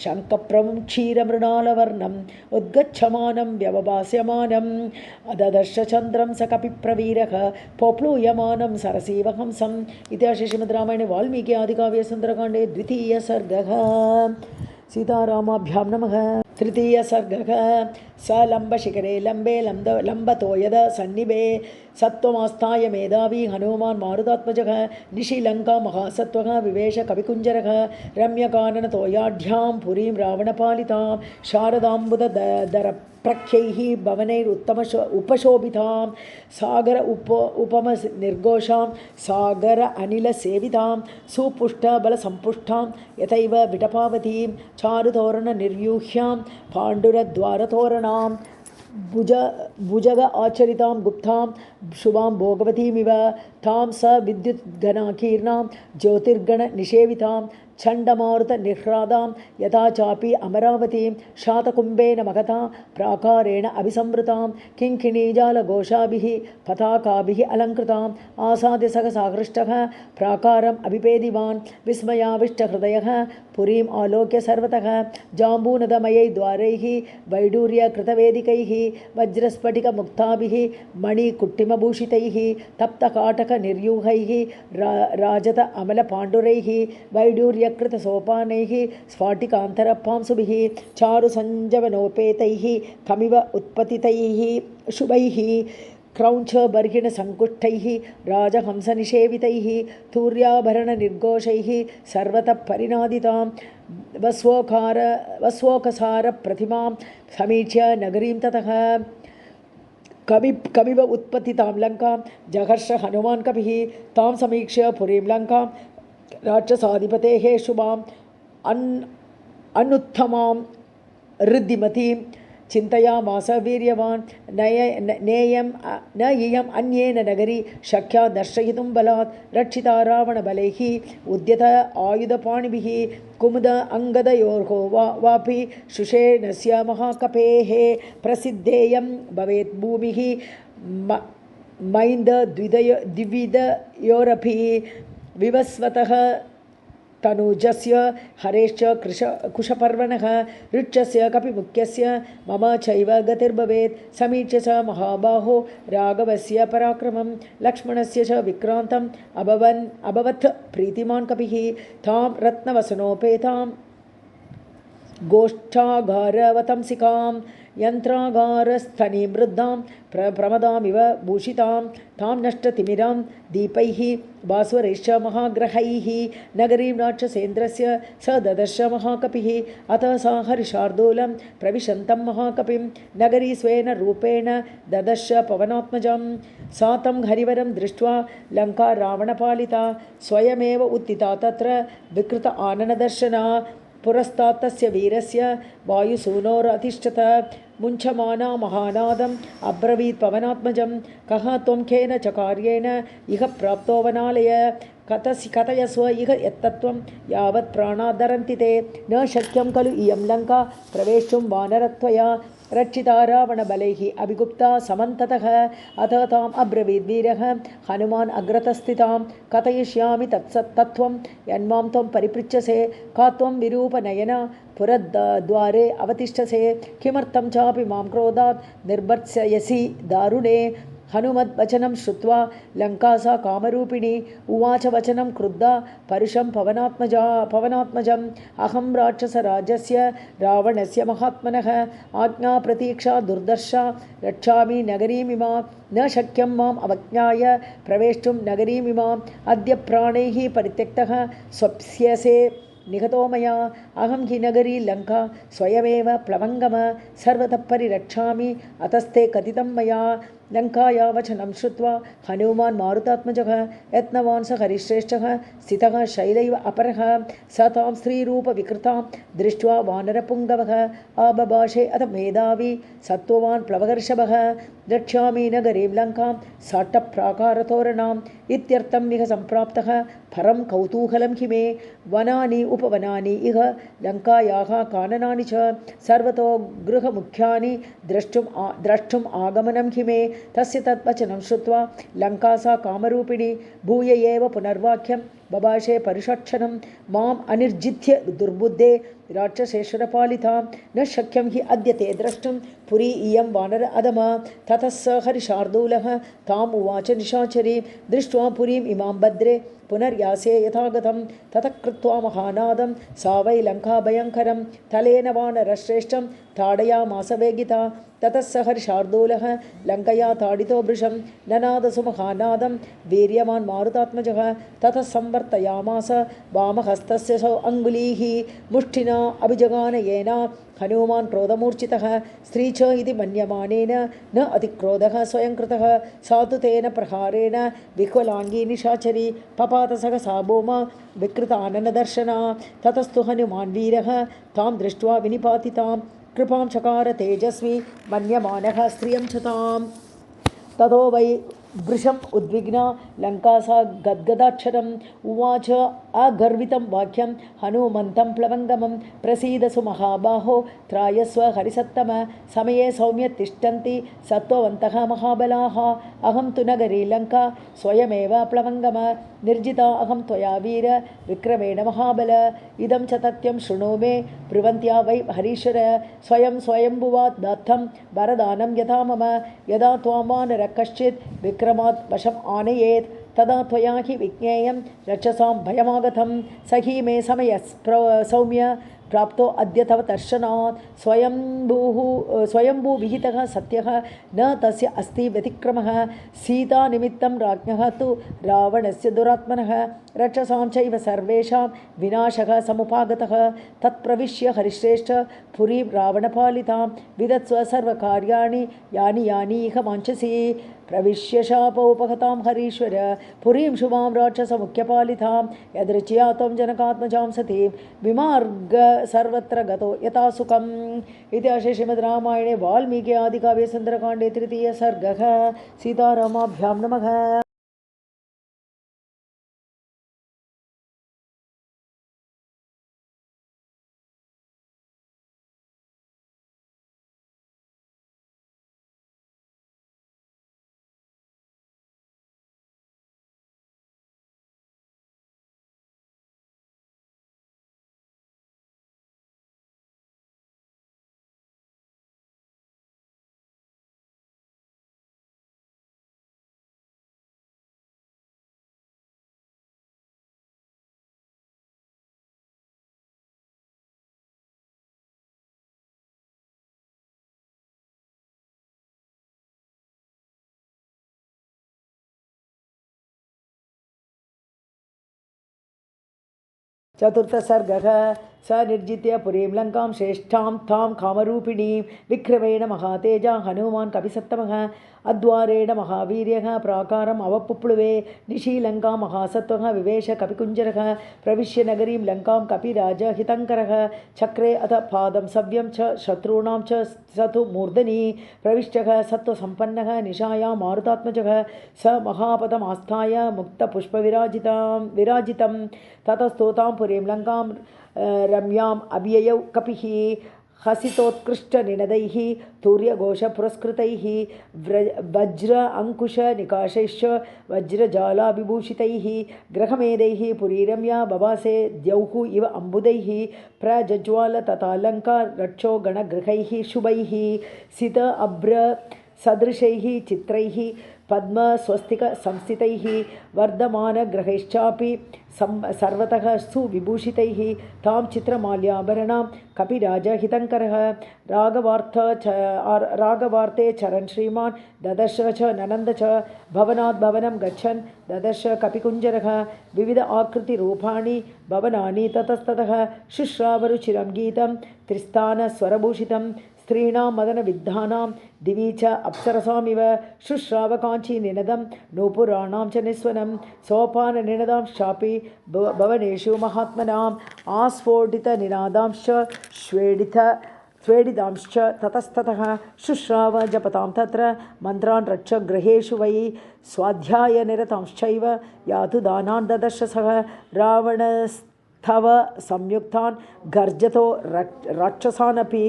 शङ्खप्रभं क्षीरमृणालवर्णम् उद्गच्छमानं व्यवभास्यमानम् अददर्श चन्द्रं स कपिप्रवीरः पोप्लूयमानं सरसीवहंसम् इतिहासे श्रीमद्रामायणे वाल्मीकि आदिकाव्ये सुन्दरकाण्डे द्वितीय सर्गः सीतारामाभ्यां नमः तृतीय सर्गः स लम्बशिखरे लम्बे लम्बतो यद सन्निभे सत्त्वमास्थाय मेधावी हनुमान् मारुतात्मजः निशिलङ्का महासत्त्वः विवेश कविकुञ्जरः रम्यकाननतोयाढ्यां पुरीं रावणपालितां शारदाम्बुदधर प्रख्यैः भवनैरुत्तम उपशोभितां सागर उपमनिर्घोषां सागर अनिलसेवितां सुपुष्टबलसम्पुष्टां यथैव विटपावतीं चारुतोरणनिर्व्यूह्यां पाण्डुरद्वारतोरणां भुजग आचरितां गुप्तां शुभां भोगवतीमिव तां स विद्युद्गणाकीर्णां ज्योतिर्गणनिषेवितां चण्डमारुतनिह्रादां यथा चापि अमरावतीं शातकुम्भेन महता प्राकारेण अभिसंवृतां किङ्किणीजालघोषाभिः पताकाभिः अलङ्कृताम् आसाद्य सहसाहृष्टः प्राकारम् अभिपेदिवान् विस्मयाविष्टहृदयः पुरीम् आलोक्य सर्वतः जाम्बूनदमयै द्वारैः वैडूर्यकृतवेदिकैः वज्रस्फटिकमुक्ताभिः मणिकुट्टिमभूषितैः तप्तकाटकनिर्यूहैः राजत अमलपाण्डुरैः वैडूर्यकृतसोपानैः स्फाटिकान्तरपांसुभिः चारुसञ्जवनोपेतैः कमिव उत्पतितैः शुभैः क्रौञ्चबर्हिणसङ्कुष्ठैः राजहंसनिषेवितैः तूर्याभरणनिर्घोषैः सर्वतः परिनादितां वस्वोकसारप्रतिमां समीक्ष्य नगरीं ततः कविव उत्पतितां लङ्कां जघर्ष हनुमान् कपिः तां समीक्ष्य पुरीं लङ्कां राक्षसाधिपतेः शुभाम् अनुत्तमां ऋद्धिमतीं चिन्तयामास वीर्यवान् न इयम् अन्येन नगरी शक्या दर्शयितुं बलात् रक्षिता रावणबलैः उद्यत आयुधपाणिभिः कुमुद अङ्गदयोर्हो वापि शुषेणस्य महाकपेः प्रसिद्धेयं भवेत् भूमिः द्विविदयोरपि विवस्वतः तनुजस्य हरेश्च कुशपर्वणः ऋक्षस्य कपिमुख्यस्य मम चैव गतिर्भवेत् समीक्ष्य च महाबाहो राघवस्य पराक्रमं लक्ष्मणस्य च विक्रान्तम् अभवत् प्रीतिमान् कपिः तां रत्नवसनोपेतां गोष्ठागारवतंसिकां यन्त्रागारस्थनीं वृद्धां प्रमदामिव भूषितां तां नष्टतिमिरां दीपैः भास्वरैश्च महाग्रहैः नगरीं राक्षसेन्द्रस्य स ददर्श महाकपिः अतः सा हर्षार्दूलं प्रविशन्तं महाकपिं नगरी स्वेन रूपेण ददर्श पवनात्मजं सा तं हरिवरं दृष्ट्वा लङ्का रावणपालिता स्वयमेव उत्थिता तत्र विकृत आननदर्शना पुरस्तात् तस्य वीरस्य वायुसूनोरतिष्ठत मुञ्चमाना महानादम् अब्रवीत् पवनात्मजं कः त्वं केन च कार्येण इह प्राप्तो वनालय कथयस्व इह यत्तत्त्वं यावत् प्राणादरन्ति ते न शक्यं खलु इयं लङ्का प्रवेष्टुं वानरत्वया रक्षिता रावणबलैः अभिगुप्ता समन्ततः अतः ताम् अब्रवीद्वीरः हनुमान् अग्रतस्थितां कथयिष्यामि तत्त्वं यन्मां त्वं परिपृच्छसे का त्वं विरूपनयना पुरद्वारे अवतिष्ठसे किमर्थं चापि मां क्रोधात् निर्भर्त्सयसि दारुणे हनुमद्वचनं श्रुत्वा लङ्का सा कामरूपिणी उवाच वचनं क्रुद्धा परुषं पवनात्मजम् अहं राक्षसराजस्य रावणस्य महात्मनः आज्ञाप्रतीक्षा दुर्दर्शा रक्षामि नगरीमिमां न शक्यं माम् अवज्ञाय प्रवेष्टुं नगरीमिमाम् अद्य प्राणैः परित्यक्तः स्वप्स्यसे निहतो मया अहं हि नगरी लङ्का स्वयमेव प्लवङ्गम सर्वतः परिरक्षामि अतस्ते कथितं मया लङ्काया वचनं श्रुत्वा हनुमान् मारुतात्मजः यत्नवान् स हरिश्रेष्ठः स्थितः शैलैव अपरः स तां स्त्रीरूपविकृतां दृष्ट्वा वानरपुङ्गवः आबभाषे अथ मेधावी सत्त्ववान् प्लवगर्षभः रक्ष्यामि नगरीं लङ्कां साट्टप्राकारतोरणाम् इत्यर्थं इह सम्प्राप्तः परं कौतूहलं हि मे वनानि उपवनानि इह लङ्कायाः काननानि च सर्वतो गृहमुख्यानि द्रष्टुम् आगमनं हि मे तस्य तद्वचनं श्रुत्वा लङ्का सा कामरूपिणी भूय एव पुनर्वाक्यं बभाषे परुषक्षणं माम् अनिर्जित्य दुर्बुद्धे राक्षसेश्वरपालितां न शक्यं हि अद्य ते द्रष्टुं पुरी इयं वानर अधमा ततः स हरिशार्दूलः ताम् उवाच निशाचरी दृष्ट्वा पुरीम् इमां भद्रे पुनर्यासे यथागतं ततः कृत्वा महानादं सा वै लङ्का भयङ्करं तलेन वानरश्रेष्ठं ताडयामास वेगिता ततः स हर्षार्दूलः लङ्कया ताडितो भृशं ननादसुमहानादं वीर्यवान् मारुतात्मजः ततः संवर्तयामास वामहस्तस्य सौ अङ्गुलीः मुष्टिना अभिजगान येन हनुमान् क्रोधमूर्छितः स्त्री च इति मन्यमानेन न अतिक्रोधः स्वयं कृतः सा तु तेन प्रहारेण विह्वलाङ्गी निशाचरी पपातसः सा भूमा विकृताननदर्शना ततस्तु हनुमान् वीरः तां दृष्ट्वा विनिपातितां कृपां चकार तेजस्वी मन्यमानः स्त्रियं च ताम् ततो वै वृषम् उद्विग्ना लङ्का सा गद्गदाक्षरम् उवाच अगर्वितं वाक्यं हनुमन्तं प्लवङ्गमं प्रसीदसु महाबाहो त्रायस्व हरिसत्तम समये सौम्य तिष्ठन्ति सत्त्ववन्तः महाबलाः अहं तु नगरी लङ्का स्वयमेव प्लवङ्गम निर्जिता अहं त्वया वीर विक्रमेण महाबल इदं च तथ्यं शृणु मे ब्रुवन्त्या वै हरीश्वर स्वयंभुवात् दत्तं वरदानं यथा मम यदा त्वां वानरः कश्चित् विक्रमात् वशम् आनयेत् तदा त्वया हि विज्ञेयं रक्षसां भयमागतं स हि मे समयः सौम्य प्राप्तो अद्य तव दर्शनात् स्वयंभूविहितः सत्यः न तस्य अस्ति व्यतिक्रमः सीतानिमित्तं राज्ञः तु रावणस्य दुरात्मनः रक्षसां चैव सर्वेषां विनाशः समुपागतः तत्प्रविश्य हरिश्रेष्ठ पुरीं रावणपालितां विदत्स्व सर्वकार्याणि यानि इह वाञ्छसि प्रविश्य शापोपहतां हरीश्वर पुरीं शुभां राक्षसमुख्यपालितां यदृच्या त्वं जनकात्मजां सतीं विमार्ग सर्वत्र गतो यथा सुखम् इति अशे श्रीमद् रामायणे वाल्मीकि आदिकाव्ये सुन्दरकाण्डे तृतीयः सर्गः। सीतारामाभ्यां नमः। चतुर्थ सर्गः। स निर्जित्य पुरीं लङ्कां श्रेष्ठां तां कामरूपिणीं विक्रमेण महातेजा हनुमान् कपिसत्तमः अद्वारेण महावीर्यः प्राकारम् अवपुप्लुवे निशीलङ्कां महासत्त्वः विवेश कपिकुञ्जरः प्रविश्य नगरीं लङ्कां कपिराज हितङ्करः चक्रे अथ पादं सव्यं च शत्रूणां च सतु मूर्धनि प्रविष्टः सत्त्वसम्पन्नः निशायां मारुतात्मजः स महापदमास्थाय मुक्तपुष्पविराजितं ततस्तोतां पुरीं लङ्कां रम्याम् अव्ययौ कपिः हसितोत्कृष्टनिनदैः तूर्यघोषपुरस्कृतैः वज्र अङ्कुशनिकाशैश्च वज्रजालाभिभूषितैः ग्रहमेदैः पुरीरम्या बवासे द्यौः इव अम्बुदैः प्रज्ज्वाल तथा लङ्का रक्षो गणगृहैः शुभैः सित अभ्र सदृशैः चित्रैः पद्मस्वस्तिक संस्थितैः वर्धमानग्रहैश्चापि सर्वतः सुविभूषितैः तां चित्रमाल्याभरणां कपिराज हितङ्करः राघवार्ते चरन् श्रीमान् ददर्श च ननन्द च भवनात् भवनं गच्छन् ददर्श कपिकुञ्जरः विविध आकृतिरूपाणि भवनानि ततस्ततः शुश्रावरुचिरं गीतं त्रिस्थानस्वरभूषितं स्त्रीणां मदनविद्धानां दिवि च अप्सरसामिव शुश्रावकाञ्चीनिनदं नूपुराणां च निस्वनं सोपाननिनदांश्चापि भवनेषु महात्मनाम् आस्फोटितनिनादांश्च स्वेडितांश्च ततस्ततः शुश्राव जपतां तत्र मन्त्रान् रक्ष गृहेषु वै स्वाध्यायनिरतांश्चैव यातु दानान् ददर्श सः रावणस्तव संयुक्तान् गर्जतो राक्षसानपि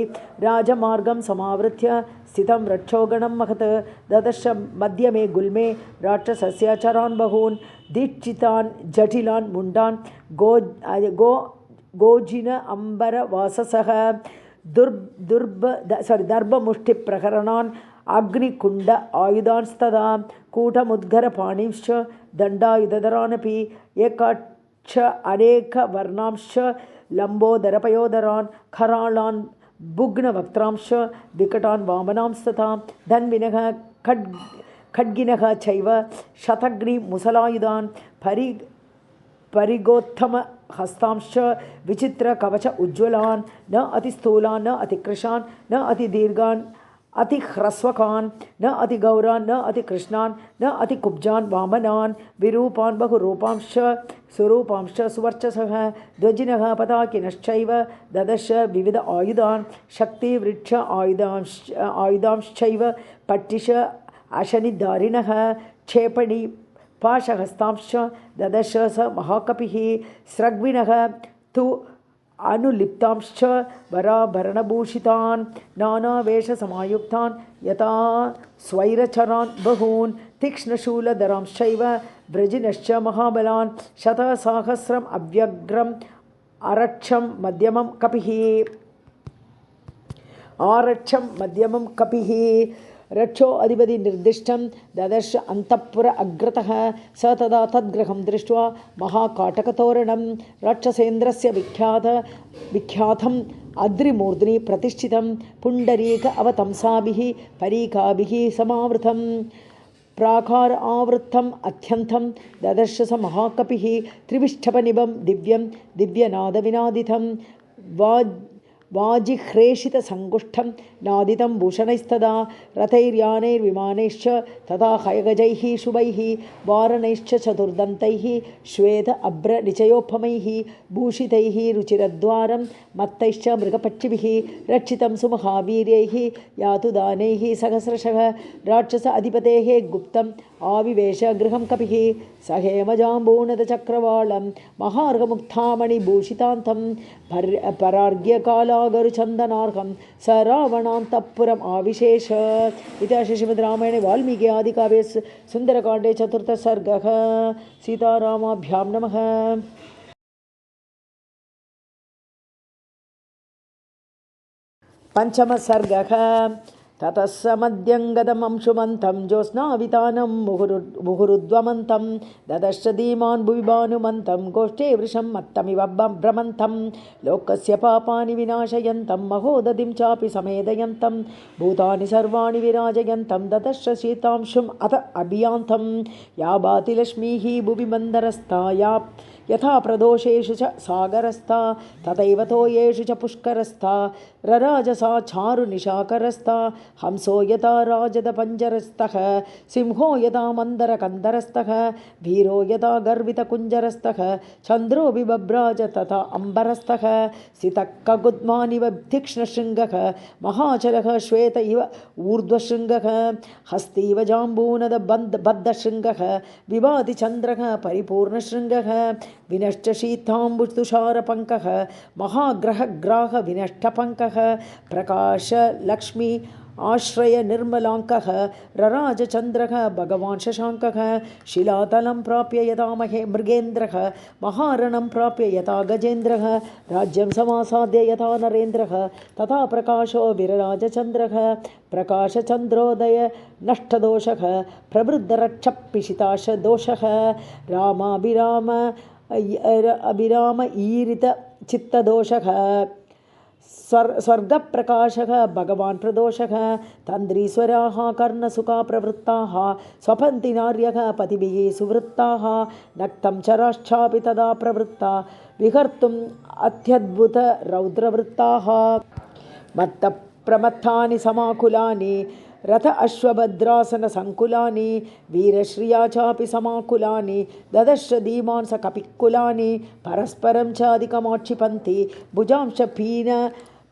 राजमार्गं समावृत्य स्थितं रक्षोगणं महत् ददर्श मध्यमे गुल्मे राक्षसस्य चरान् बहून् दीक्षितान् जटिलान् मुण्डान् गोजिन अम्बरवाससः दर्भमुष्टिप्रकरणान् अग्निकुण्ड आयुधांस्तदा कूटमुद्गरपाणिंश्च दण्डायुधधरानपि एकाक्ष अनेकवर्णांश्च लम्बोदरपयोधरान् खराळान् भुग्नवक्त्रांश्च विकटान् वामनांस्तथा धन्विनः खड्गिनः चैव शतग्निमुसलायुधान् परिगोत्तम हस्तांश्च विचित्र कवच उज्ज्वलान् न अतिस्थूलान् न अतिकृशान् न अतिदीर्घान् अतिह्रस्वकान् न अतिगौरान् न अतिकृष्णान् न अतिकुब्जान् वामनान् विरूपान् बहुरूपांश्च स्वरूपांश्च सुवर्चसः ध्वजिनः पताकिनश्चैव ददर्श विविध आयुधान् शक्तिवृक्ष आयुधांश्चैव पट्टिश अशनिधारिणः क्षेपणी पाशहस्तांश्च ददर्श स महाकपिः स्रग्विणः तु अनुलिप्तांश्च वराभरणभूषितान् नानावेशसमायुक्तान् यथा स्वैरचरान् बहून् तीक्ष्णशूलधरांश्चैव व्रजिनश्च महाबलान् शतसहस्रम् अव्यग्रम् आरक्षं मध्यमं कपिः रक्षो अधिपति निर्दिष्टं ददर्श अंतःपुर अग्रतः स तदा तद्गृहं दृष्ट्वा महाकाटकतोरणं राक्षसेन्द्रस्य विख्यातम् अद्रिमूर्ध्नि प्रतिष्ठितं पुण्डरीक अवतंसाभिः परीकाभिः समावृतं प्राकार आवृत्तम् अत्यन्तं ददर्श स महाकपिः त्रिविष्ठपनिभं दिव्यं दिव्यनादविनादितं वाजिह्रेषितसङ्गुष्ठं नादितं भूषणैस्तदा रथैर्यानैर्विमानैश्च तथा हयगजैः शुभैः वारणैश्च चतुर्दन्तैः श्वेत अभ्रनिचयोपमैः भूषितैः रुचिरद्वारं मत्तैश्च मृगपक्षिभिः रक्षितं सुमहावीर्यैः यातु दानैः सहस्रशः राक्षस अधिपतेः गुप्तम् आविवेश गृहं कपिः सहेमजाम्बूनदचक्रवालं महार्घमुक्तामणिभूषितान्तं परार्घ्यकालागरुचन्दनार्हं स रावणान्तःपुरम् आविशेष। इति श्रीमद् रामायणे वाल्मीकि आदिकाव्ये सुन्दरकाण्डे 4th सर्गः। सीतारामाभ्यां नमः। पञ्चमः सर्गः। ततः स मद्यङ्गदमंशुमन्तं ज्योत्स्नावितानं मुहुरुद्वमन्तं ददश्च धीमान् भुवि भानुमन्तं गोष्ठे वृषं मत्तमिव भ्रमन्तं लोकस्य पापानि विनाशयन्तं महोदधिं चापि समेदयन्तं भूतानि सर्वाणि विराजयन्तं ददश्च शीतांशुम् अथ अभियान्तं या भाति लक्ष्मीः भुवि मन्दरस्था या यथा प्रदोषेषु च सागरस्था तथैव तोयेषु च पुष्करस्था रराजसा चारुनिशाकरस्था हंसो यथा राजदपञ्जरस्थः सिंहो यथा मन्दरकन्दरस्थः वीरो यथा गर्वितकुञ्जरस्थः चन्द्रो बिभ्राज तथा अम्बरस्थः सितः कगुद्मानिव तीक्ष्णशृङ्गः महाचलः श्वेत इव ऊर्ध्वशृङ्गः हस्तीव जाम्बूनदबद्धशृङ्गः विभाति चन्द्रः परिपूर्णशृङ्गः विनष्ट शीताम्बुतुषारपङ्कः महाग्रहग्राह विनष्टपङ्कः प्रकाशलक्ष्मी आश्रय निर्मलाङ्कः रराजचन्द्रः भगवान् शशाङ्कः शिलातलं प्राप्य यथा मृगेन्द्रः महारणं प्राप्य यथा गजेन्द्रः राज्यं समासाद्य यथा नरेन्द्रः तथा प्रकाशो विरराजचन्द्रः प्रकाशचन्द्रोदय नष्टदोषः प्रवृद्धरक्षपिशिताशदोषः रामाभिराम ईरित चित्तदोषः स्वर्गप्रकाशः भगवान् प्रदोषः तन्द्रीश्वराः कर्णसुखा प्रवृत्ताः स्वपन्ति नार्यः पतिभिः सुवृत्ताः नक्तं चराश्चापि तदा प्रवृत्ता विहर्तुम् अत्यद्भुत रौद्रवृत्ताः मत्तप्रमत्तानि समाकुलानि रथ अश्वभद्रासन संकुलानि वीरश्रिया चापि समाकुलानि ददश्च धीमान् स कपिकुलानि परस्परं च अधिकमाक्षिपन्ति भुजांश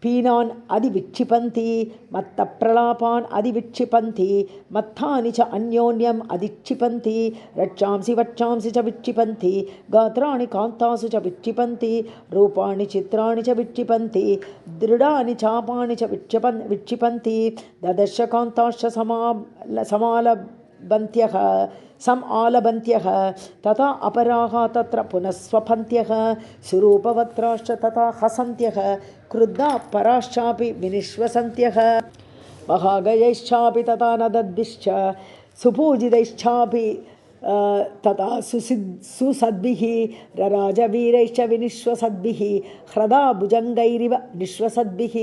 पीनान् अधिविक्षिपन्ति मत्तप्रलापान् अधिविक्षिपन्ति मत्तानि च अन्योन्यम् अधिक्षिपन्ति रक्षांसि वक्षांसि च विक्षिपन्ति गात्राणि कान्तासु च विक्षिपन्ति रूपाणि चित्राणि च विक्षिपन्ति दृढानि चापानि च विक्षिपन्ति ददश कान्ताश्च समालभन्त्यः तथा अपराः तत्र पुनः स्वपन्त्यः सुरूपवक्त्राश्च तथा हसन्त्यः क्रुद्धा पराश्चापि विनिश्वसन्त्यः महागयैश्चापि तथा नदद्भिश्च सुपूजितैश्चापि तथा सुसद्भिः रराजवीरैश्च विनिश्वसद्भिः ह्रदा भुजङ्गैरिव निश्वसद्भिः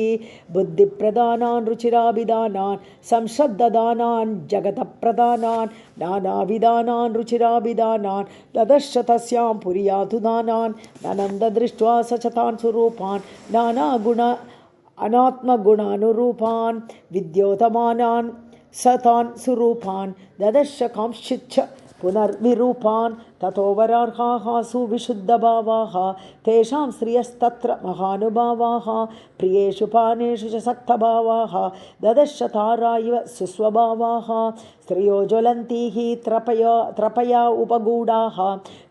बुद्धिप्रदानान् रुचिराभिधानान् संश्रद्धदानान् जगतप्रदानान् नानाविधानान् रुचिराभिधानान् ददश्च तस्यां पुर्यातु दानान् ननन्ददृष्ट्वा स च तान् स्वरूपान् नानागुण अनात्मगुणानुरूपान् विद्योतमानान् स तान् सुरूपान् ददश्च कांश्चिच्च पुनर्विरूपान् ततो वरार्हाः सुविशुद्धभावाः तेषां स्त्रियस्तत्र महानुभावाः प्रियेषु पानेषु च सक्तभावाः ददश्च तारा इव सुस्वभावाः स्त्रियो ज्वलन्तीः त्रपया उपगूढाः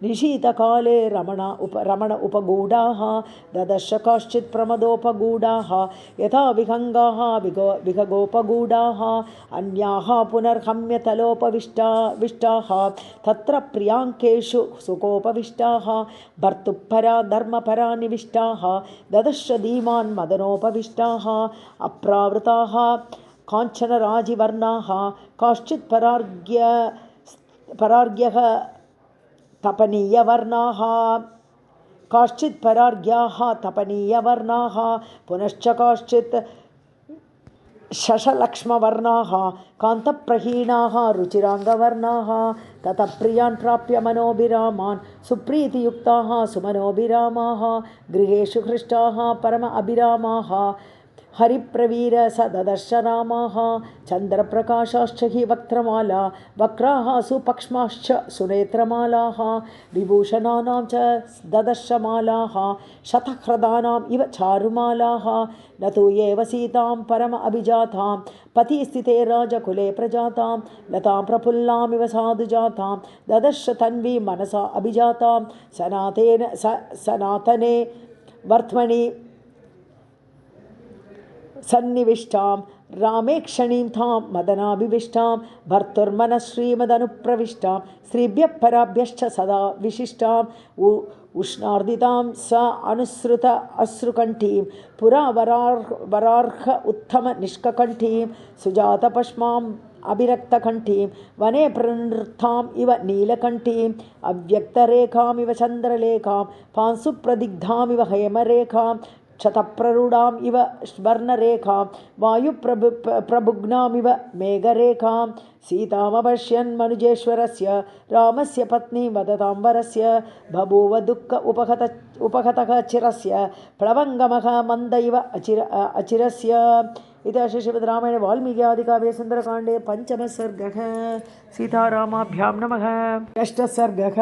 निशीतकाले रमण उपगूढाः ददश्च काश्चित् प्रमदोपगूढाः यथा विहङ्गाः विहगोपगूढाः अन्याः पुनर्हम्यतलोपविष्टाः तत्र प्रियाङ्केषु सुकोपविष्टाः भर्तुपरा धर्मपरा निविष्टाः ददश्च धीमान् मदनोपविष्टाः अप्रावृताः काञ्चनराजिवर्णाः काश्चित् परार्घ्यः तपनीयवर्णाः काश्चित् परार्घ्याः तपनीयवर्णाः पुनश्च काश्चित् शशलक्ष्मवर्णाः कान्तप्रहीणाः रुचिराङ्गवर्णाः ततः प्रियान् प्राप्य मनोभिरामान् सुप्रीतियुक्ताः सुमनोभिरामाः गृहेषु हृष्टाः परम अभिरामाः हरिप्रवीर सददर्श रामाः चन्द्रप्रकाशाश्च हि वक्त्रमाला वक्राः सुपक्ष्माश्च सुनेत्रमालाः विभूषणानां च ददर्शमालाः शतह्रदानाम् इव चारुमालाः न तु एव सीतां परम अभिजातां पतिस्थिते राजकुले प्रजातां लतां प्रफुल्लामिव साधुजातां ददर्श तन्वी मनसा अभिजातां सनातने वर्त्मनि सन्निविष्टां रामेक्षणीं तां मदनाभिविष्टां भर्तुर्मनश्रीमदनुप्रविष्टां स्त्रीभ्यः पराभ्यश्च सदा विशिष्टां उष्णार्दितां स अनुसृत अश्रुकण्ठीं पुरा वरार्ह उत्तमनिष्ककण्ठीं सुजातपश्माम् अभिरक्तकण्ठीं वने प्रनृत्ताम् इव नीलकण्ठीम् अव्यक्तरेखामिव चन्द्रलेखां पांसुप्रदिग्धामिव हेमरेखां क्षतप्ररूढाम् इव स्वर्णरेखां वायुप्रभुग्नामिव मेघरेखां सीतामपश्यन् मनुजेश्वरस्य रामस्य पत्नी वदतां वरस्य बभूव दुःख उपहतः चिरस्य प्लवङ्गमः मंद इव अचिरस्य। इति श्रीमद्रामायणे वाल्मीकि आदिकाव्ये सुन्दरकाण्डे पंचमः सर्गः। सीतारामाभ्यां नमः। षष्ठः सर्गः।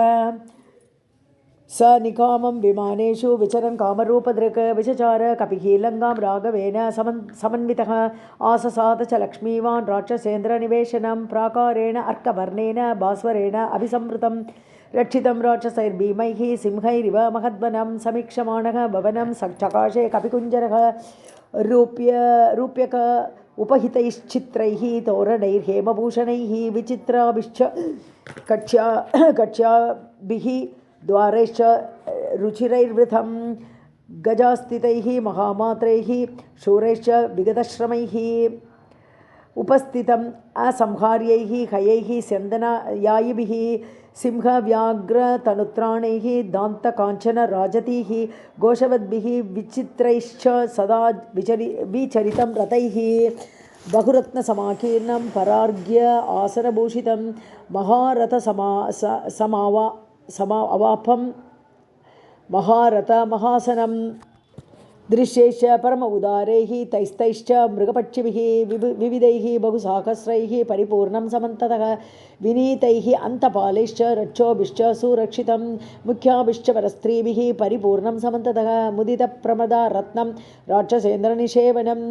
स निकामं विमानेषु विचरन् कामरूपदृक् विचचार कपिः लङ्गां राघवेन समन्वितः आससाद च लक्ष्मीवान् राक्षसेन्द्रनिवेशनं प्राकारेण अर्कवर्णेन भास्वरेण अभिसंवृतं रक्षितं राक्षसैर्भीमैः सिंहैरिव महद्वनं समीक्षमाणः भवनं चकाशे कपिकुञ्जरः रूप्यक उपहितैश्चित्रैः तोरणैर्हेमभूषणैः विचित्राभिश्च कक्ष्याभिः द्वारैश्च रुचिरैर्वृतं गजास्थितैः महामात्रैः शूरैश्च विगतश्रमैः उपस्थितम् असंहार्यैः हयैः स्यन्दनयायिभिः सिंहव्याघ्रतनुत्राणैः दान्तकाञ्चन राजतीः घोषवद्भिः विचित्रैश्च सदा विचरितं रथैः बहुरत्नसमाकीर्णं परार्घ्य आसनभूषितं समावापं महारथमहासनं दृश्यैश्च परम उदारैः तैस्तैश्च मृगपक्षिभिः विविधैः बहुसाहस्रैः परिपूर्णं समन्ततः विनीतैः अन्तपालैश्च रक्षोभिश्च सुरक्षितं मुख्याभिश्च परस्त्रीभिः परिपूर्णं समन्ततः मुदितप्रमदारत्नं राक्षसेन्द्रनिषेवनं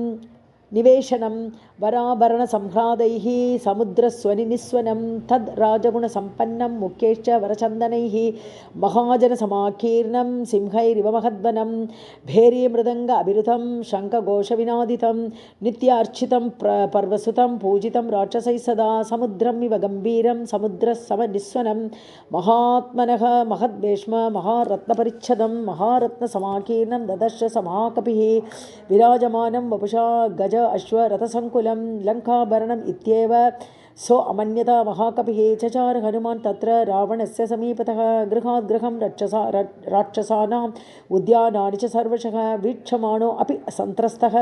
निवेशनं वराभरणसंह्लादैः समुद्रस्वनिनिस्वनं तद् राजगुणसम्पन्नं मुख्यैश्च वरचन्दनैः महाजनसमाकीर्णं सिंहैरिव महद्वनं भैरीमृदङ्ग अभिरुतं शङ्खघोषविनादितं नित्यार्चितं पर्वसुतं पूजितं राक्षसैः सदा समुद्रमिव गम्भीरं समुद्रसमनिस्वनं महात्मनः महद्वेश्म महारत्नपरिच्छदं महारत्नसमाकीर्णं ददर्श समाकपिः विराजमानं वपुषा गज अश्वरथसङ्कुलं लङ्काभरणम् इत्येव सो अमन्यता महाकपिः चचार हनुमान् तत्र रावणस्य समीपतः गृहात् गृहं राक्षसानाम् उद्यानानि च सर्वशः वीक्षमाणो अपि सन्त्रस्तः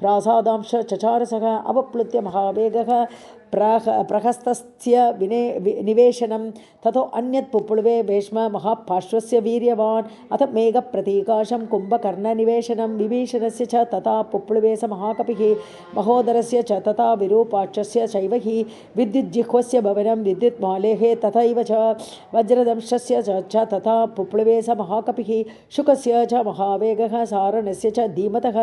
प्रासादांश चचारसः अवप्लुत्य महावेगः प्रहस्तस्य निवेशनं ततो अन्यत् पुप्लुवे भीष्म महापार्श्वस्य वीर्यवान् अथ मेघप्रतीकाशं कुम्भकर्णनिवेशनं विभीषणस्य च तथा पुप्लुवे स महाकपिः महोदरस्य च तथा विरूपाक्षस्य चैव हि विद्युज्जिह्वस्य भवनं विद्युत्मालेः तथैव च वज्रदंशस्य च तथा पुप्लुवे स महाकपिः शुकस्य च महावेगः सारणस्य च धीमतः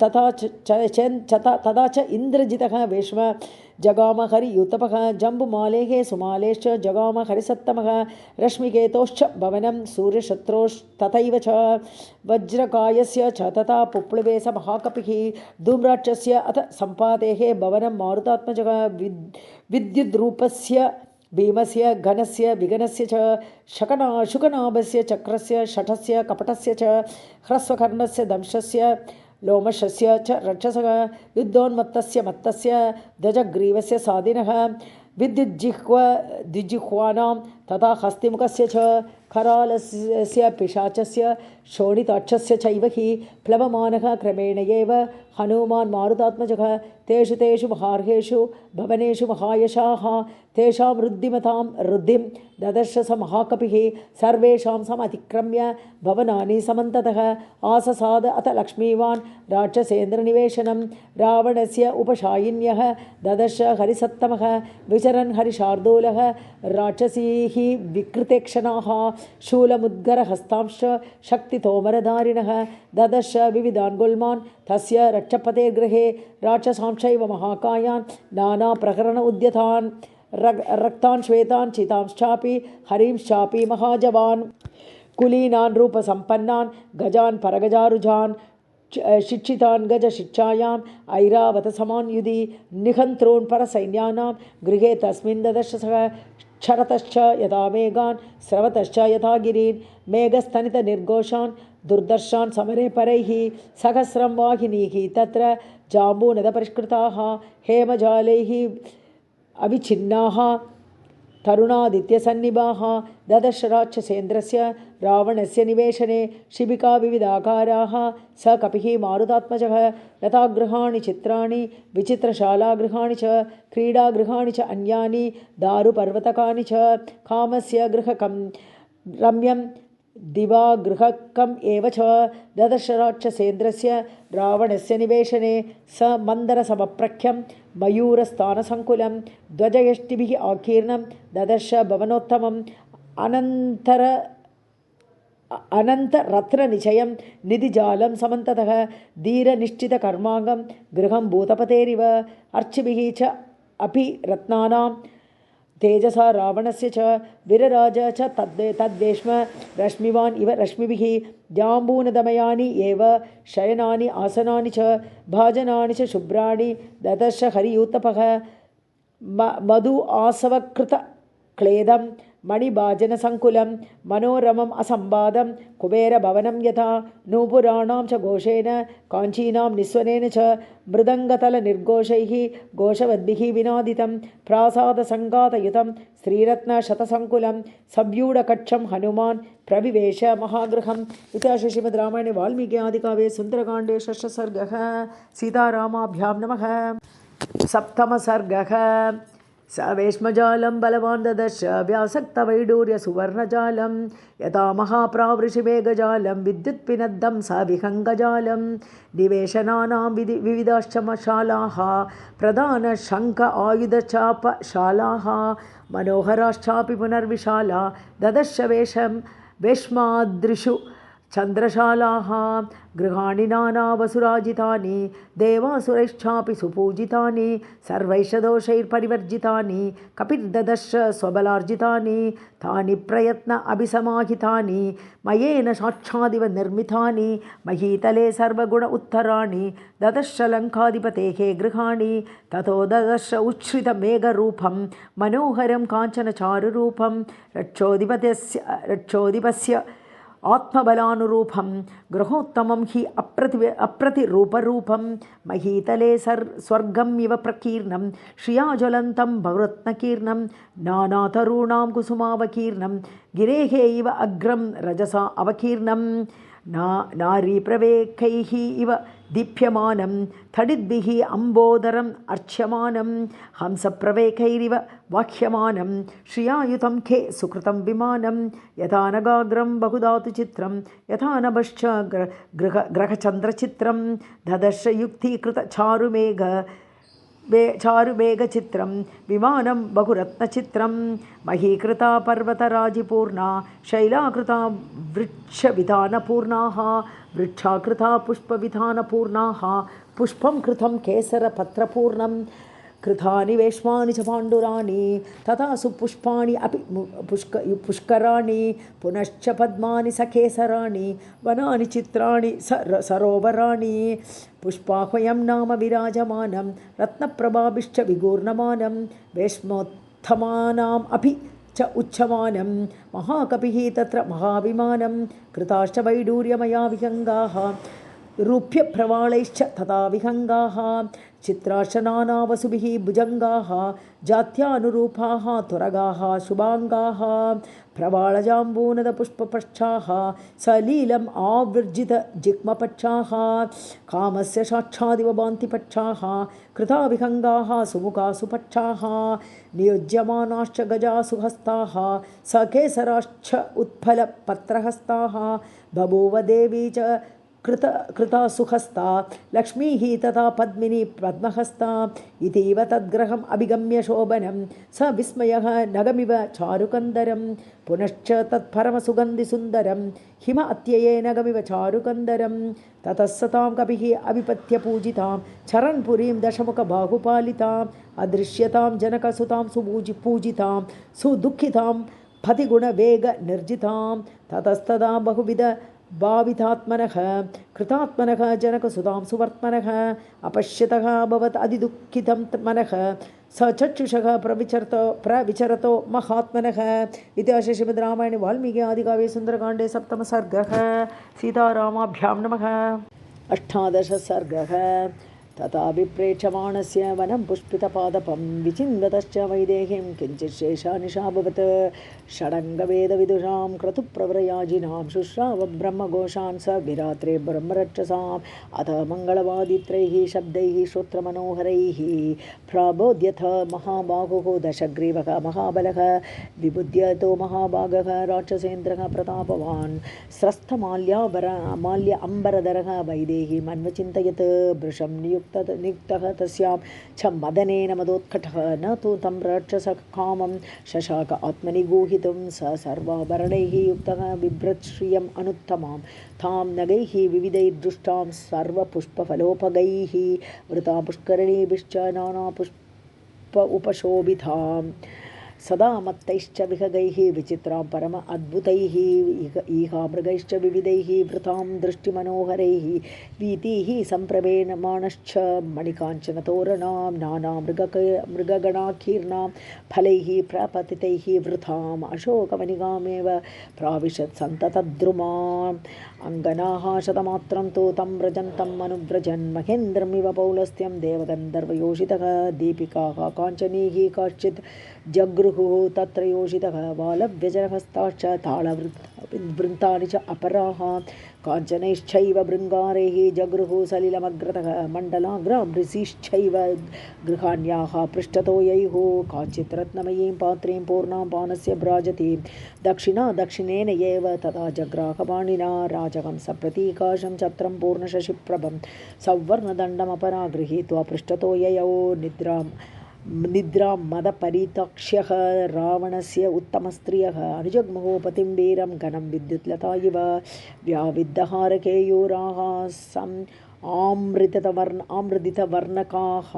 तथा च इन्द्रजितः भीष्म जगाम हरियूतपः जम्बुमालेः सुमालेश्च जगाम हरिसत्तमः रश्मिकेतोश्च भवनं सूर्यशत्रोस्तथैव च वज्रकायस्य च तथा पुप्लुवे स महाकपिः धूम्राक्षस्य अथ सम्पातेः भवनं मारुतात्मजः विद्युद्रूपस्य भीमस्य घनस्य विगनस्य च शुकनाभस्य चक्रस्य शठस्य कपटस्य च ह्रस्वकर्णस्य दंशस्य लोमशस्य च रक्षसः युद्धोन्मत्तस्य मत्तस्य करालस्य पिशाचस्य शोणिताक्षस्य चैव हि प्लवमानः क्रमेण एव हनुमान् मारुतात्मजः तेषु तेषु महार्हेषु भवनेषु महायशाः तेषां रुद्धिमतां रुद्धिं ददर्श स महाकपिः सर्वेषां समतिक्रम्य भवनानि समन्ततः आससाद अथ लक्ष्मीवान् राक्षसेन्द्रनिवेशनं रावणस्य उपशायिन्यः ददर्श हरिसत्तमः विचरन् हरिशार्दूलः राक्षसीः विकृतेक्षणाः शूलमुद्गरहस्तांश्च शक्तितोमरधारिणः ददर्श विविधान् गुल्मान् तस्य रक्षपते गृहे राक्षसांश्चैव महाकायान् नानाप्रकरण उद्यतान् रक्तान् श्वेतान् चितांश्चापि हरींश्चापि महाजवान् कुलीनान् रूपसम्पन्नान् गजान् परगजारुजान् शिक्षितान् गजशिक्षायाम् ऐरावतसमान् युधि निहन्त्रून् परसैन्यानां गृहे तस्मिन् ददर्श सः क्षरतश्च यथा मेघान् स्रवतश्च यथा गिरीन् मेघस्तनितनिर्घोषान् दुर्दर्शान् समरे परैः सहस्रं वाहिनीः तत्र जाम्बूनदपरिष्कृताः हेमजालैः अविच्छिन्नाः तरुणादित्यसन्निभाः ददर्श राक्षसेन्द्रस्य रावणस्य निवेशने शिबिका विविधाकाराः स कपिः मारुतात्मजः लतागृहाणि चित्राणि विचित्रशालागृहाणि च क्रीडागृहाणि च अन्यानि दारुपर्वतकानि च कामस्य गृहकं रम्यं दिवागृहकम् एव च ददर्श राक्षसेन्द्रस्य रावणस्य निवेशने स मन्दरसमप्रख्यं मयूरस्थानसङ्कुलं ध्वजयष्टिभिः आकीर्णं ददर्श भवनोत्तमम् अनन्तरत्ननिचयं निधिजालं समन्ततः धीरनिश्चितकर्माङ्गं गृहं भूतपतेरिव अर्चिभिः च अपि रत्नानां तेजसा रावणस्य च विरराज च तद्वेश्म रश्मिवान् इव रश्मिभिः जाम्बूनदमयानि एव शयनानि आसनानि च भाजनानि च शुभ्राणि ददर्श हरियूतपः मधु आसवकृतक्लेदं मणिभाजनसङ्कुलं मनोरमम् असम्बादं कुबेरभवनं यथा नूपुराणां च घोषेण काञ्चीनां निस्वनेन च मृदङ्गतलनिर्घोषैः घोषवद्भिः विनादितं प्रासादसङ्गातयुतं श्रीरत्नशतसङ्कुलं सव्यूढकक्षं हनुमान् प्रविवेश महागृहम् इति श्रीमद् रामायणे वाल्मीकि आदिकाव्ये सुन्दरकाण्डे षष्ठः सर्गः सीतारामाभ्यां नमः। सप्तमः सर्गः स वेश्मजालं बलवान् ददर्श व्यासक्तवैडूर्यसुवर्णजालं यथा महाप्रावृषिवेगजालं विद्युत्पिनद्धं स विहङ्गजालं निवेशनानां विविधाश्च शालाः प्रधानशङ्ख आयुधचापशालाः मनोहराश्चापि पुनर्विशाला ददर्श वेश्मादृषु चन्द्रशालाः गृहाणि नानावसुराजितानि देवासुरैश्चापि सुपूजितानि सर्वैषदोषैर्परिवर्जितानि कपिर्ददर्श स्वबलार्जितानि तानि प्रयत्न अभिसमाहितानि मयेन साक्षादिव निर्मितानि महीतले सर्वगुण उत्तराणि ददर्श लङ्काधिपतेः गृहाणि ततो ददर्श उच्छ्रितमेघरूपं मनोहरं काञ्चनचारुरूपं रक्षोधिपस्य आत्मबलानुरूपं गृहोत्तमं हि अप्रतिरूपरूपं महीतले स्वर्गम् इव प्रकीर्णं श्रियाज्वलन्तं बहुरत्नकीर्णं नानातरूणां कुसुमावकीर्णं गिरेः इव अग्रं रजसा अवकीर्णं नारीप्रवेकैः इव दीप्यमानं तडिद्भिः अम्बोदरम् अर्च्यमानं हंसप्रवेकैरिव वाह्यमानं श्रियायुतं खे सुकृतं विमानं यथा नगाग्रं बहुधातुचित्रं यथा नभश्च ग्रहचन्द्रचित्रं ददर्श चारुमेघचित्रं विमानं बहुरत्नचित्रं महीकृता पर्वतराजिपूर्णा शैलाकृता वृक्षविधानपूर्णाः वृक्षाकृता पुष्पविधानपूर्णाः पुष्पं कृतं केसरपत्रपूर्णं कृतानि वेश्मानि च पाण्डुराणि तथा सुपुष्पाणि अपि पुष्कराणि पुनश्च पद्मानि सकेसराणि वनानि चित्राणि सरोवराणि पुष्पाह्वयं नाम विराजमानं रत्नप्रभाभिश्च विगूर्णमानं वेश्मोत्थमानाम् अपि च उच्चमानं महाकपिः तत्र महाभिमानं कृताश्च वैडूर्यमया विहङ्गाः रूप्यप्रवालैश्च तथा विहङ्गाः चित्रार्चनानावसुभिः भुजङ्गाः जात्यानुरूपाः तुरगाः शुभाङ्गाः प्रवालजाम्बूनदपुष्पपक्षाः सलीलम् आवर्जितजिह्मपक्षाः कामस्य साक्षादिव भान्तिपक्षाः कृताविहङ्गाः सुमुखासुपक्षाः नियुज्यमानाश्च गजासुहस्ताः सकेसराश्च उत्फलपत्रहस्ताः बभूव देवी च कृता सुहस्ता लक्ष्मीः तथा पद्मिनी पद्महस्ता इतीव तद्ग्रहम् अभिगम्य शोभनं स विस्मयः नगमिव चारुकन्दरं पुनश्च तत्परमसुगन्धिसुन्दरं हिम अत्यये नगमिव चारुकन्दरं ततः सतां कपिः अभिपत्य पूजितां चरन्पुरीं दशमुखबाहुपालिताम् अदृश्यतां जनकसुतां पूजितां सुदुःखितां पतिगुणवेगनिर्जितां ततस्तदा बहुविध भावितात्मनः कृतात्मनः जनकसुतां सुवर्त्मनः अपश्यतः अभवत् अधिदुःखितं मनः स चक्षुषः प्रविचरतो महात्मनः इति श्रीमद् रामायणे वाल्मीकि आदिकाव्ये सुन्दरकाण्डे 7मः सर्गः सीतारामाभ्यां नमः। 18 सर्गः तथा विप्रेक्षमाणस्य वनं पुष्पितपादपं विचिन्वतश्च वैदेहीं किञ्चित् शेषानिशाभवत् षडङ्गवेदविदुषां क्रतुप्रव्रयाजिनां शुश्राव ब्रह्मघोषान् स विरात्रे ब्रह्मरक्षसाम् अथ मङ्गलवादित्रैः शब्दैः श्रोत्रमनोहरैः प्राबोध्यथ महाबाहुः दशग्रीवः महाबलः विबुध्यतो महाभागः राक्षसेन्द्रः प्रतापवान् स्रस्थमाल्य अम्बरधरः वैदेहीं अन्वचिन्तयत् भृशं नियुक्तः तस्यां च मदनेन मदोत्कटः न तु तं राक्षसकामं शशाक आत्मनि गूहितुं स सर्वाभरणैः युक्तः बिभ्रत्श्रियम् अनुत्तमां तां नगैः विविधैर्दृष्टां सर्वपुष्पफलोपगैः वृता पुष्करणीभिश्च नानापुष्प उपशोभिताम् सदा मत्तैश्च विहगैः विचित्रां परम अद्भुतैः ईहामृगैश्च विविधैः वृतां दृष्टिमनोहरैः वीतीः सम्प्रवेणमाणश्च मणिकाञ्चनतोरणां नानामृगगणाकीर्णां फलैः प्रपतितैः वृथाम् अशोकवनिकामेव प्राविशत् सन्ततद्रुमाम् अङ्गनाः शतमात्रं तु तं व्रजन्तम् अनुव्रजन् महेन्द्रमिव पौलस्त्यं देवगन्धर्वयोषितः दीपिकाः काञ्चनीः काश्चित् जगृहुः तत्र योषितः बालव्यजनहस्ताश्च तालवृन्तानि च अपराः काञ्चनैश्चैव भृङ्गारैः जगृहुः सलिलमग्रतः मण्डलाग्रामृषिश्चैव गृहाण्याः पृष्ठतो यैः काचित् रत्नमयीं पात्रीं पूर्णां पानस्य भ्राजतीं दक्षिणेन एव तथा जग्राहपाणिना राजकं सप्रतीकाशं छत्रं पूर्णशशिप्रभं सौवर्णदण्डमपरा गृहीत्वा पृष्ठतो ययौ निद्रां मदपरिताक्ष्यः रावणस्य उत्तमस्त्रियः अनुजग्मुहोपतिं वीरं घनं विद्युत्लता इव व्याविद्धहारकेयूराः आमृदितवर्णकाः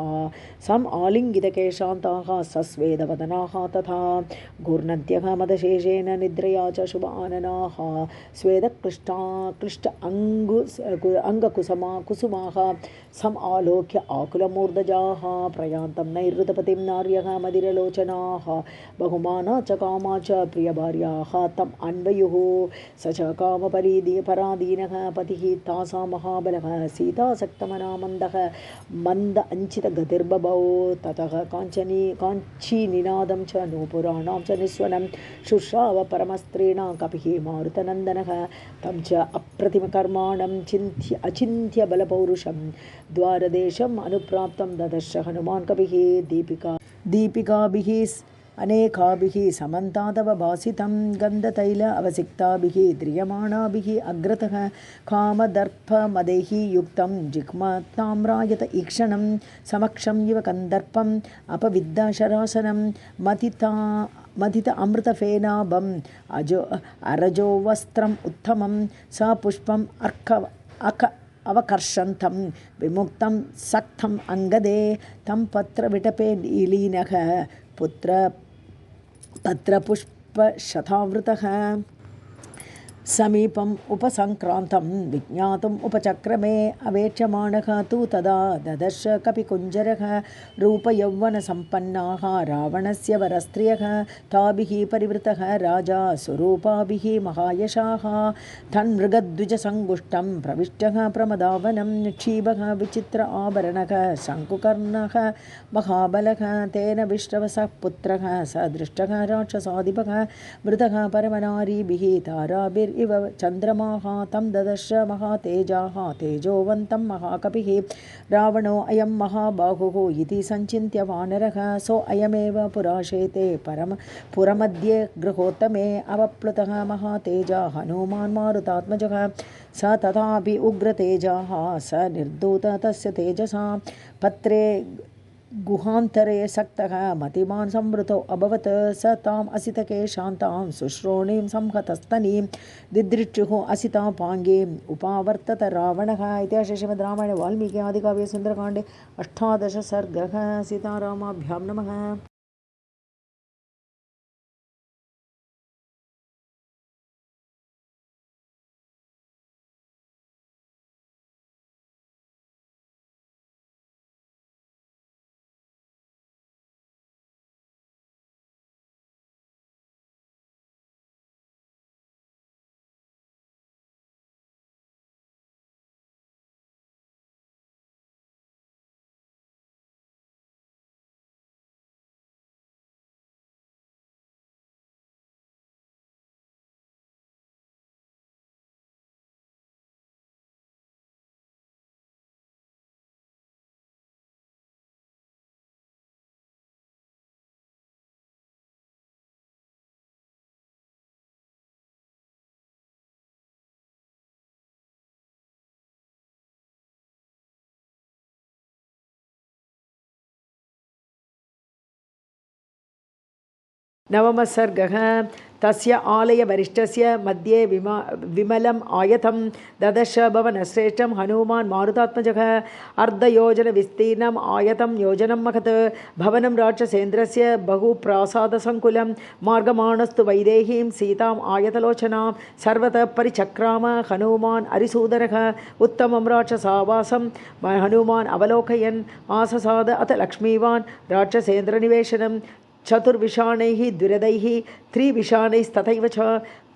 सम् आलिङ्गितकेशान्ताः सस्वेदवदनाः तथा घूर्णन्त्यः मदशेषेण निद्रया च शुभाननाः स्वेदक्लिष्ट कुसुमाः सम् आलोक्य आकुलमूर्धजाः प्रयान्तं नैरृतपतिं नार्यः मदिरलोचनाः बहुमाना च कामा च प्रियभार्याः तम् अन्वयुः स च कामपराधीनः पतिः तासां महाबलः सीतासक्तमनामन्दः मन्द अञ्चितगतिर्बभौ ततः काञ्चीनिनादं च नूपुराणां च निस्वनं शुश्राव परमस्त्रीणां कपिः मारुतनन्दनः तं च अप्रतिमकर्माणं अचिन्त्य बलपौरुषं द्वारदेशम् अनुप्राप्तं ददर्श हनुमान् कपिः दीपिकाभिः अनेकाभिः समन्तादवभासितं गन्धतैल अवसिक्ताभिः द्रियमाणाभिः अग्रतः कामदर्पमदैः युक्तं जिह्मताम्रायत ईक्षणं समक्षं इव कन्दर्पम् अपविद्धशरासनं मथित अमृतफेनाभम् अरजो वस्त्रम् उत्तमं स पुष्पम् अवकर्षन्तं विमुक्तं सक्तम् अङ्गदे तं पत्रविटपे लीनः पत्रपुष्पशतावृतः समीपम् उपसङ्क्रान्तं विज्ञातुम् उपचक्रमे अवेक्षमाणः तु तदा ददर्श कपिकुञ्जरः रूपयौवनसम्पन्नाः रावणस्य वरस्त्रियः ताभिः परिवृतः राजा स्वरूपाभिः महायशाः तन्मृगद्विजसङ्गुष्टं प्रविष्टः प्रमदावनं क्षीभः विचित्र आभरणः शङ्कुकर्णः महाबलः तेन विश्रवसः पुत्रः स दृष्टः राक्षसाधिपः मृतः परमनारीभिः ताराभिर् इव चन्द्रमाः तं ददर्श महातेजाः तेजोवन्तं महाकपिः रावणो अयं महाबाहुः इति सञ्चिन्त्य वानरः सो अयमेव पुराशेते पुरमध्ये गृहोत्तमे अवप्लुतः महातेजा हनुमान् मारुतात्मजः स तथापि उग्रतेजाः स निर्धूत तस्य तेजसा पत्रे गुहान्तरे सक्तः मतिमान् संवृतो अभवत् स ताम् असितकेशान्तां शुश्रोणीं संहतस्तनीं दिदृक्षुः असितापाङ्गीम् उपावर्तत रावणः इतिहासे श्रीमद्रामायणे वाल्मीकि आदिकाव्ये सुन्दरकाण्डे 18 सर्गः सीतारामाभ्यां नमः। नवमः सर्गः तस्य आलयवरिष्ठस्य मध्ये विमलम् आयतं ददर्श भवनश्रेष्ठं हनुमान् मारुतात्मजः अर्धयोजनविस्तीर्णम् आयतं योजनं महत् भवनं राक्षसेन्द्रस्य बहुप्रासादसङ्कुलं मार्गमाणस्तु वैदेहीं सीताम् आयतलोचनां सर्वतः परिचक्राम हनुमान् अरिसूदरः उत्तमं राक्षसावासं हनुमान् अवलोकयन् आससाद अथ लक्ष्मीवान् राक्षसेन्द्रनिवेशनं चतुर्विषाणैः द्विरदैः त्रिविषाणैस्तथैव च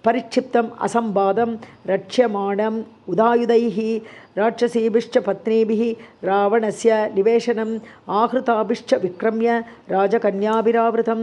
परिक्षिप्तम् असम्बादं रक्ष्यमाणम् उदायुधैः राक्षसीभिश्च पत्नीभिः रावणस्य निवेशनम् आहृताभिश्च विक्रम्य राजकन्याभिरावृतं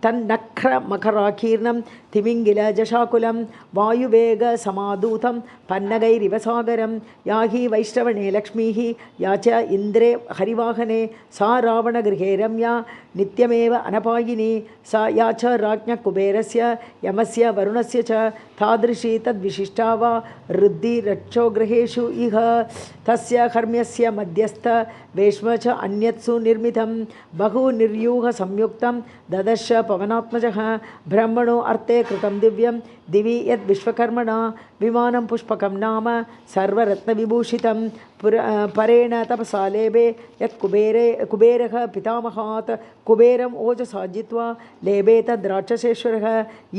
तन्नख्रमकराकीर्णं तिमिङ्गिलजशाकुलं वायुवेगसमादूतं पन्नगैरिव सागरं या हि वैष्णवणे लक्ष्मीः या च इन्द्रे हरिवाहने सा रावणगृहे रम्या नित्यमेव अनपायिनी सा या च राज्ञः कुबेरस्य यमस्य वरुणस्य च तादृशी तद्विशिष्टा वा रुद्धि रक्षोगृहेषु इह तस्य हर्म्यस्य मध्यस्थ वेश्म च अन्यत्सु निर्मितं बहु निर्यूह संयुक्तं ददर्श पवनात्मजः ब्रह्मणो अर्थे कृतं दिव्यं दिवि यद् विश्वकर्मणा विमानं पुष्पकं नाम सर्वरत्नविभूषितं परेण तपसा लेभे यत् कुबेरः पितामहात् कुबेरम् ओजसा जित्वा लेभे तद् राक्षसेश्वरः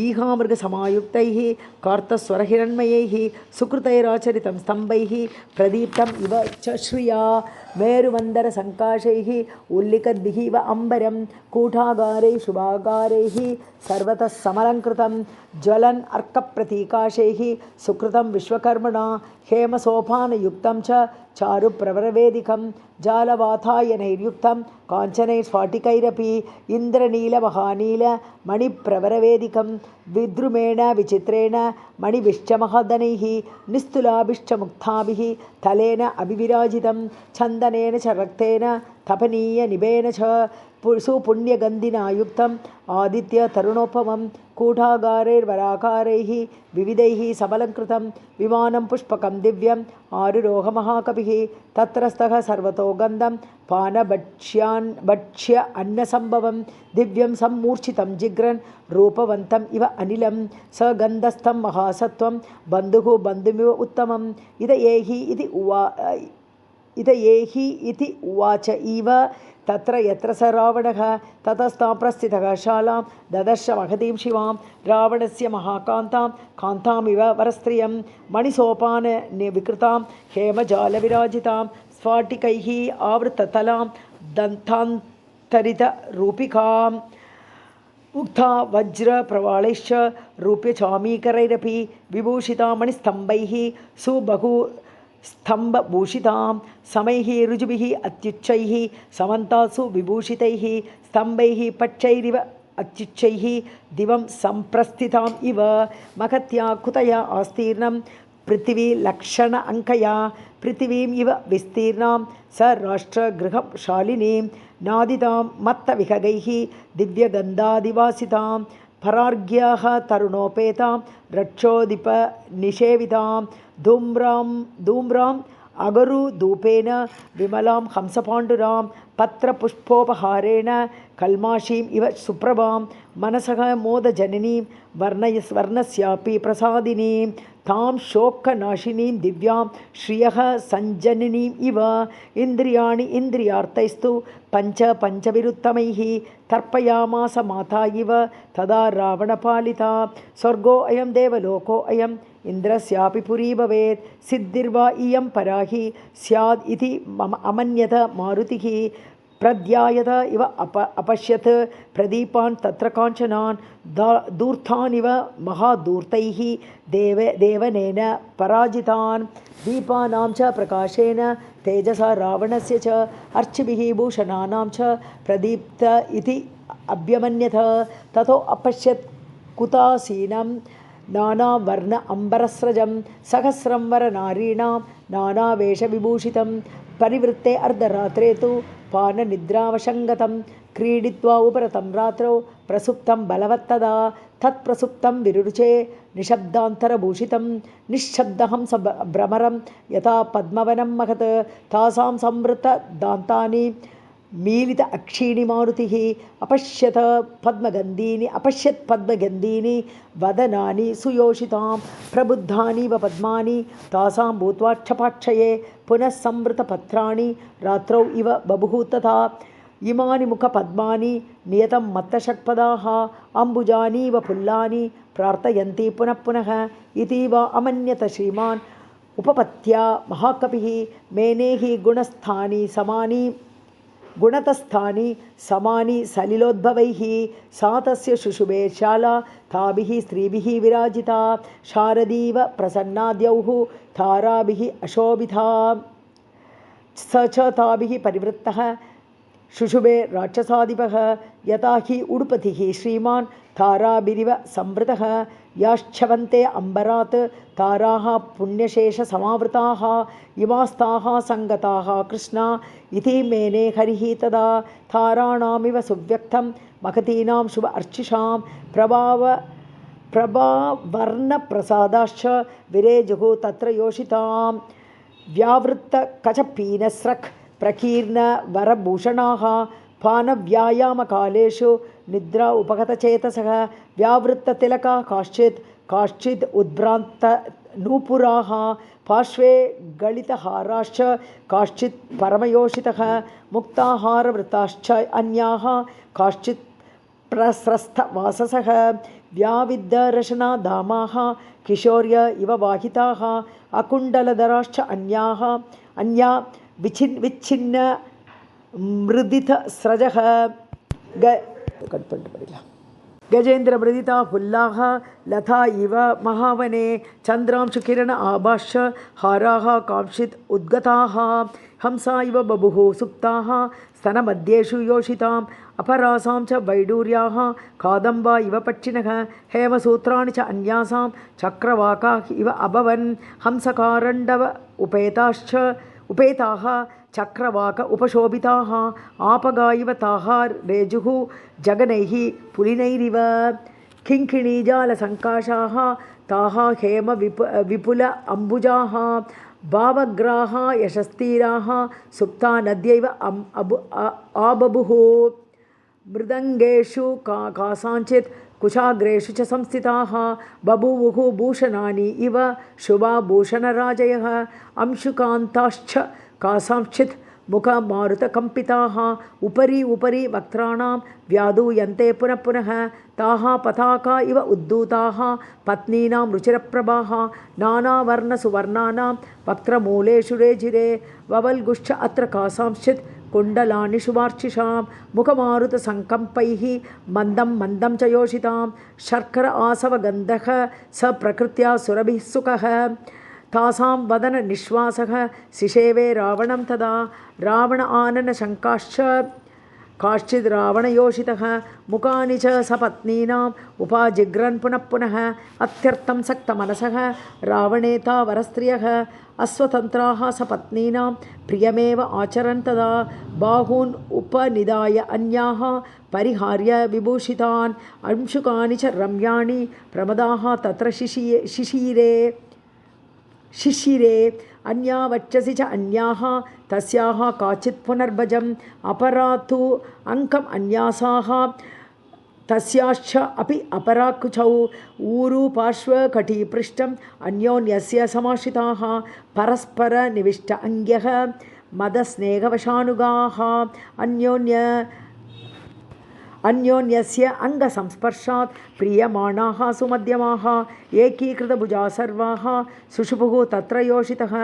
ईहामृगसमायुक्तैः कार्तस्वरहिरण्मयैः सुकृतैराचरितं स्तम्भैः प्रदीप्तम् इव च श्रिया मेरुमन्दरसङ्काशैः उल्लिखद्भिः इव अम्बरं कूटागारैः शुभागारैः सर्वतः समलङ्कृतं ज्वलन् अर्कप्रतीकाशैः सुकृतं विश्वकर्मणा हेमसोपानयुक्तं च चारुप्रवरवेदिकं जालवातायनैर्युक्तं काञ्चनैस्फाटिकैरपि इन्द्रनीलमहानील मणिप्रवरवेदिकं विद्रुमेण विचित्रेण मणिभिश्चमहदनैः निस्तुलाभिश्च मुक्ताभिः तलेन अभिविराजितं चन्दनेन च रक्तेन तपनीयनिभेन च सुपुण्यगन्धिना युक्तम् आदित्यतरुणोपमं कूटागारैर्वराकारैः विविधैः सबलङ्कृतं विमानं पुष्पकं दिव्यम् आरुरोहमहाकपिः तत्रस्थः सर्वतो गन्धं पानभक्ष्य अन्नसम्भवं दिव्यं सम्मूर्छितं जिघ्रन् रूपवन्तम् इव अनिलं स गन्धस्थं महासत्वं बन्धुः बन्धुमिव उत्तमम् इद एहि इति इति उवाच इव तत्र यत्र स रावणः ततस्तां प्रस्थितः शालां ददर्श महतीं शिवां रावणस्य महाकान्तां कान्तामिव वरस्त्रियं मणिसोपान विकृतां हेमजालविराजितां स्फाटिकैः आवृततलां दन्तान्तरितरूपिकाम् उक्ता वज्रप्रवालैश्च रूप्यचामीकरैरपि विभूषिता मणिस्तम्भैः सुबहु स्तम्भभूषितां समैः ऋजुभिः अत्युच्चैः समन्तासु विभूषितैः स्तम्भैः पच्चैरिव अत्युच्चैः दिवं सम्प्रस्थिताम् इव महत्या कुतया आस्तीर्णं पृथिवी लक्षण अङ्कया पृथिवीम् इव विस्तीर्णां स राष्ट्रगृहं शालिनीं नादितां मत्तविहगैः दिव्यगन्धादिवासितां परार्घ्यः तरुणोपेतां रक्षोदिपनिषेवितां धूम्राम् अगरुधूपेन विमलां हंसपाण्डुरां पत्रपुष्पोपहारेण कल्माषीम् इव सुप्रभां मनसः मोदजननीं वर्णस्यापि प्रसादिनीं तां शोकनाशिनीं दिव्यां श्रियः सञ्जननीम् इव इन्द्रियाणि इन्द्रियार्थैस्तु पञ्चविरुत्तमैः तर्पयामास माता इव तदा रावणपालिता स्वर्गोऽयं देवलोकोऽयम् इन्द्रस्यापि पुरी भवेत् सिद्धिर्वा इयं पराहि स्याद् इति अमन्यत मारुतिः प्रध्यायत इव अपश्यत् प्रदीपान् तत्र काञ्चनान् दूर्तानिव महादूर्तैः देवनेन पराजितान् दीपानां च प्रकाशेन तेजसा रावणस्य च अर्चिभिः भूषणानां च प्रदीप्त इति अभ्यमन्यत ततो अपश्यत् कुतासीनं नानावर्ण अम्बरस्रजं सहस्रं वरनारीणां नानावेशविभूषितं परिवृत्ते अर्धरात्रे तु पाननिद्रावशङ्गतं क्रीडित्वा उपरतं रात्रौ प्रसुप्तं बलवत्तदा तत्प्रसुप्तं विरुचे निशब्दान्तरभूषितं निःशब्दहंस भ्रमरं यथा पद्मवनं महत् तासां संवृतदान्तानि मीलित अक्षीणि मारुतिः अपश्यत् पद्मगन्धीनि वदनानि सुयोषितां प्रबुद्धानि व पद्मानि तासां भूत्वा क्षपाक्षये पुनः संवृतपत्राणि रात्रौ इव बभुः तथा इमानि मुखपद्मानि नियतं मत्तषट्पदाः अम्बुजानि व पुल्लानि प्रार्थयन्ति पुनः पुनः इति वा अमन्यत श्रीमान् उपपत्या महाकविः मेनेः गुणतस्थानि समानि सलिलोद्भवैः सा तस्य शुशुभे शाला ताभिः स्त्रीभिः विराजिता शारदीव प्रसन्नाद्यौः ताराभिः अशोभिता स च ताभिः परिवृत्तः शुशुभे राक्षसाधिपः यथा हि उडुपतिः श्रीमान् ताराभिरिव संवृतः याश्चवन्ते अम्बरात् ताराः पुण्यशेषसमावृताः इमास्ताः सङ्गताः कृष्णा इति मेने हरिः तदा ताराणामिव सुव्यक्तं महतीनां शुभ अर्चिषां प्रभावर्णप्रसादाश्च विरेजुः तत्र योषितां व्यावृत्तकचपीनस्रक् प्रकीर्णवरभूषणाः पानव्यायामकालेषु निद्रा उपगतचेतसः व्यावृत्ततिलका काश्चित् उद्भ्रान्तनूपुराः पार्श्वे गलितहाराश्च काश्चित् परमयोषितः मुक्ताहारवृताश्च अन्याः काश्चित् प्रस्रस्थवाससः व्याविद्धरशनाधामाः किशोर्य इव वाहिताः अकुण्डलधराश्च अन्या विच्छिन्न मृदितस्रजः गजेन्द्रमृदिता फुल्लाः लता इव महावने चन्द्रांशुकिरण आभाश्च हाराः कांश्चित् उद्गताः हंसा इव बभुः सुप्ताः स्तनमध्येषु योषिताम् अपरासां च वैडूर्याः कादम्बा इव पक्षिणः हेमसूत्राणि च अन्यासां चक्रवाकाः इव अभवन् हंसकारण्डव उपेताः चक्रवाक उपशोभिताः आपगा इव ताः रेजुः जगनैः पुलिनैरिव किङ्किणीजालसङ्काशाः ताः हेम विपुल अम्बुजाः भावग्राः यशस्तीराः सुप्ता नद्यैव आबभुः मृदङ्गेषु कासाञ्चित् कुशाग्रेषु च संस्थिताः बभूवुः भूषणानि इव शुभाभूषणराजयः अंशुकान्ताश्च कासांश्चित् मुखमारुतकम्पिताः उपरि उपरि वक्त्राणां व्यादूयन्ते पुनः पुनः ताः पताका इव उद्धूताः पत्नीनां रुचिरप्रभाः नानावर्णसुवर्णानां वक्त्रमूलेषु रेजिरे ववल्गुश्च अत्र कासांश्चित् कुण्डलानि शुभार्चिषां मुखमारुतसङ्कम्पैः मन्दं मन्दं च योषितां शर्कर आसवगन्धः स प्रकृत्या सुरभिः सुखः तासां वदन निःश्वासः सिषेवे रावणं तदा रावण आनन शङ्काश्च काश्चिद् रावणयोषितः मुखानि च सपत्नीनाम् उपाजिघ्रन् पुनः पुनः अत्यर्थं सक्तमनसः रावणेता वरस्त्रियः अस्वतन्त्राः सपत्नीनां प्रियमेव आचरन् तदा बाहून् उपनिदाय अन्याः परिहार्य विभूषितान् अंशुकानि च रम्याणि प्रमदाः तत्र शिशिरे अन्या वक्षसि च अन्याः तस्याः काचित् पुनर्भजम् अपरा तु अङ्कम् अन्यासाः तस्याश्च अपि अपराकुचौ ऊरु पार्श्वकटिपृष्ठम् अन्योन्यस्य समाश्रिताः परस्परनिविष्ट अङ्ग्यः मदस्नेहवशानुगाः अन्योन्यस्य अङ्गसंस्पर्शात् प्रीयमाणाः सुमध्यमाः एकीकृतभुजा सर्वाः सुषुभुः तत्र योषितः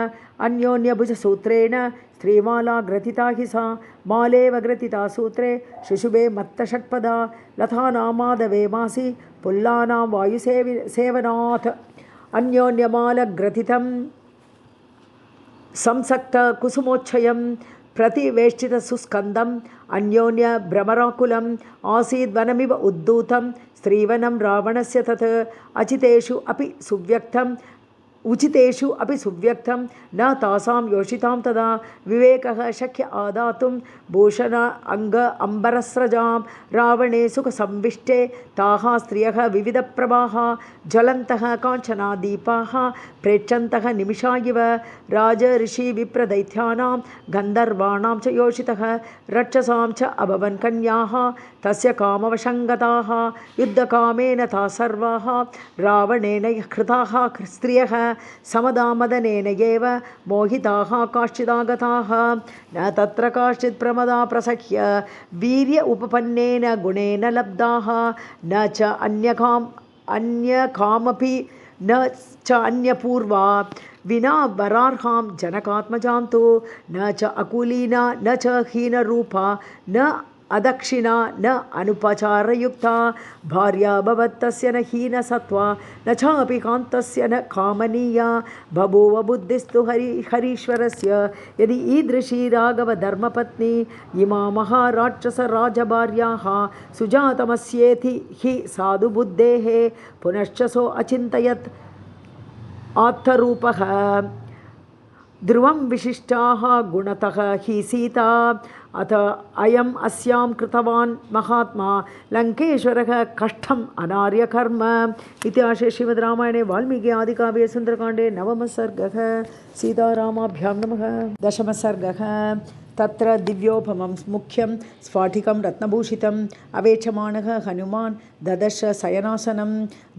अन्योन्यभुजसूत्रेण स्त्रीमाला ग्रथिता हि सा मालेव ग्रथिता सूत्रे शुशुभे मत्तषट्पदा लतानामादवे मासि पुल्लानां वायुसेवनात् अन्योन्यमालग्रथितं संसक्तकुसुमोच्छयं प्रतिवेष्टितसुस्कन्दम् अन्योन्य भ्रमराकुलम् आसीद्वनमिव उद्धूतं स्त्रीवनं रावणस्य तत् उचितेषु अपि सुव्यक्तं न तासां योषितां तदा विवेकः शक्य आदातुं भूषण अङ्ग अम्बरस्रजां रावणे सुखसंविष्टे ताः स्त्रियः विविधप्रभाः ज्वलन्तः काञ्चनादीपाः प्रेक्षन्तः निमिषा इव राजऋषि विप्रदैत्यानां गन्धर्वाणां च योषितः रक्षसां च अभवन् कन्याः तस्य कामवशङ्गताः युद्धकामेन ताः सर्वाः रावणेन कृताः स्त्रियः समदामदनेन एव मोहिताः काश्चिदागताः न तत्र काश्चित् प्रमदा प्रसह्य वीर्य उपपन्नेन गुणेन लब्धाः न च अन्यकामपि न च अन्यपूर्वा विना वरार्हां जनकात्मजां तु न च अकुलीना न च हीनरूपा न अदक्षिणा न अनुपचारयुक्ता भार्या भवत्तस्य न हीनसत्त्वा न चापि कान्तस्य न कामनीया बभूव बुद्धिस्तु हरीश्वरस्य यदि ईदृशी राघवधर्मपत्नी इमा महाराक्षसराजभार्याः सुजातमस्येति हि साधुबुद्धेः पुनश्च सो अचिन्तयत् आत्तरूपः ध्रुवं विशिष्टाः गुणतः हि सीता अथ अयम् अस्यां कृतवान् महात्मा लङ्केश्वरः कष्टम् अनार्यकर्म इतिहासे श्रीमद्रामायणे वाल्मीकि आदिकाव्ये सुन्दरकाण्डे 9मः सर्गः सीतारामाभ्यां नमः 10मः सर्गः तत्र दिव्योपमं मुख्यं स्फाटिकं रत्नभूषितम् अवेक्षमाणः हनुमान् ददर्श शयनासनं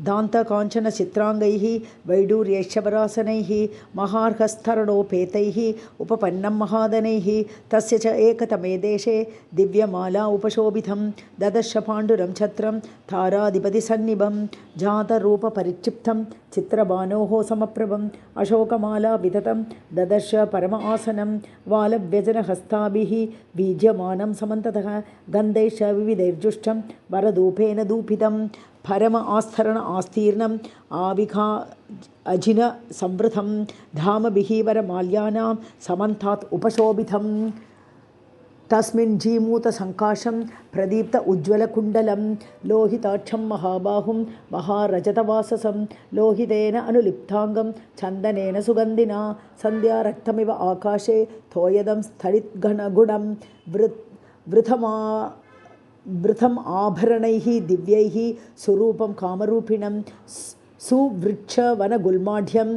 दान्तकाञ्चनचित्राङ्गैः वैडूर्यैश्वरासनैः महार्हस्तरणोपेतैः उपपन्नं महादनैः तस्य च एकतमे देशे दिव्यमाला उपशोभितं ददर्श पाण्डुरं छत्रं ताराधिपतिसन्निभं जातरूपपरिक्षिप्तं चित्रबाणोः समप्रभम् अशोकमाला विततं ददर्श परम आसनं वालव्यजनहस्ताभिः बीज्यमानं समन्ततः गन्धैश्च विविधैर्जुष्टं वरधूपेन धूपितं परम आस्थरण आस्तीर्णम् आविखा अजिन संवृतं धामभिः वरमाल्यानां समन्तात् उपशोभितम् तस्मिन् जीमूतसङ्काशं प्रदीप्त उज्ज्वलकुण्डलं लोहिताक्षं महाबाहुं महारजतवाससं लोहितेन अनुलिप्ताङ्गं चन्दनेन सुगन्धिना सन्ध्यारक्तमिव आकाशे तोयदं स्थलितगुणं वृथम् आभरणैः दिव्यैः स्वरूपं कामरूपिणं सुवृक्षवनगुल्माढ्यं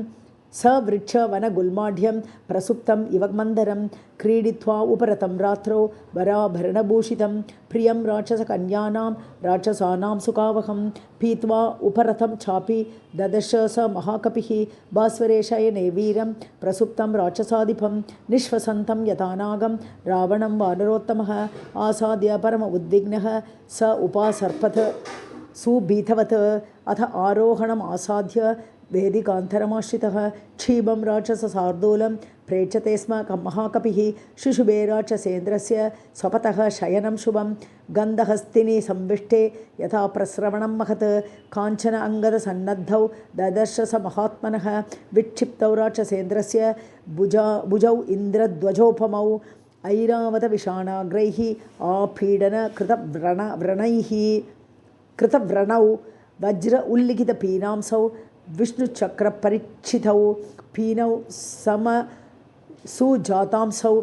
सवृक्ष वनगुल्माढ्यं प्रसुप्तम् इव मन्दरं क्रीडित्वा उपरतं रात्रौ वराभरणभूषितं प्रियं राक्षसकन्यानां राक्षसानां सुखावहं पीत्वा उपरतं चापि ददश स महाकपिः भास्वरे शयने वीरं प्रसुप्तं राक्षसाधिपं निःश्वसन्तं यथानागं रावणं वानरोत्तमः आसाद्य परम उद्विग्नः स उपासर्पथ सुभीतवत् अथ आरोहणम् आसाद्य वेदिकान्तरमाश्रितः क्षीबं राक्षसशार्दूलं प्रेक्षते स्म महाकपिः शुशुभे राक्षसेन्द्रस्य स्वपतः शयनं शुभं गन्धहस्तिनि संविष्टे यथा प्रस्रवणं महत् काञ्चन अङ्गदसन्नद्धौ ददर्श स महात्मनः विक्षिप्तौ राक्षसेन्द्रस्य भुजौ इन्द्रध्वजोपमौ ऐरावतविषाणाग्रैः आपीडन कृतव्रणौ वज्र उल्लिखितपीनांसौ विष्णुचक्रपरीक्षितौ पीनौ सुजातांसौ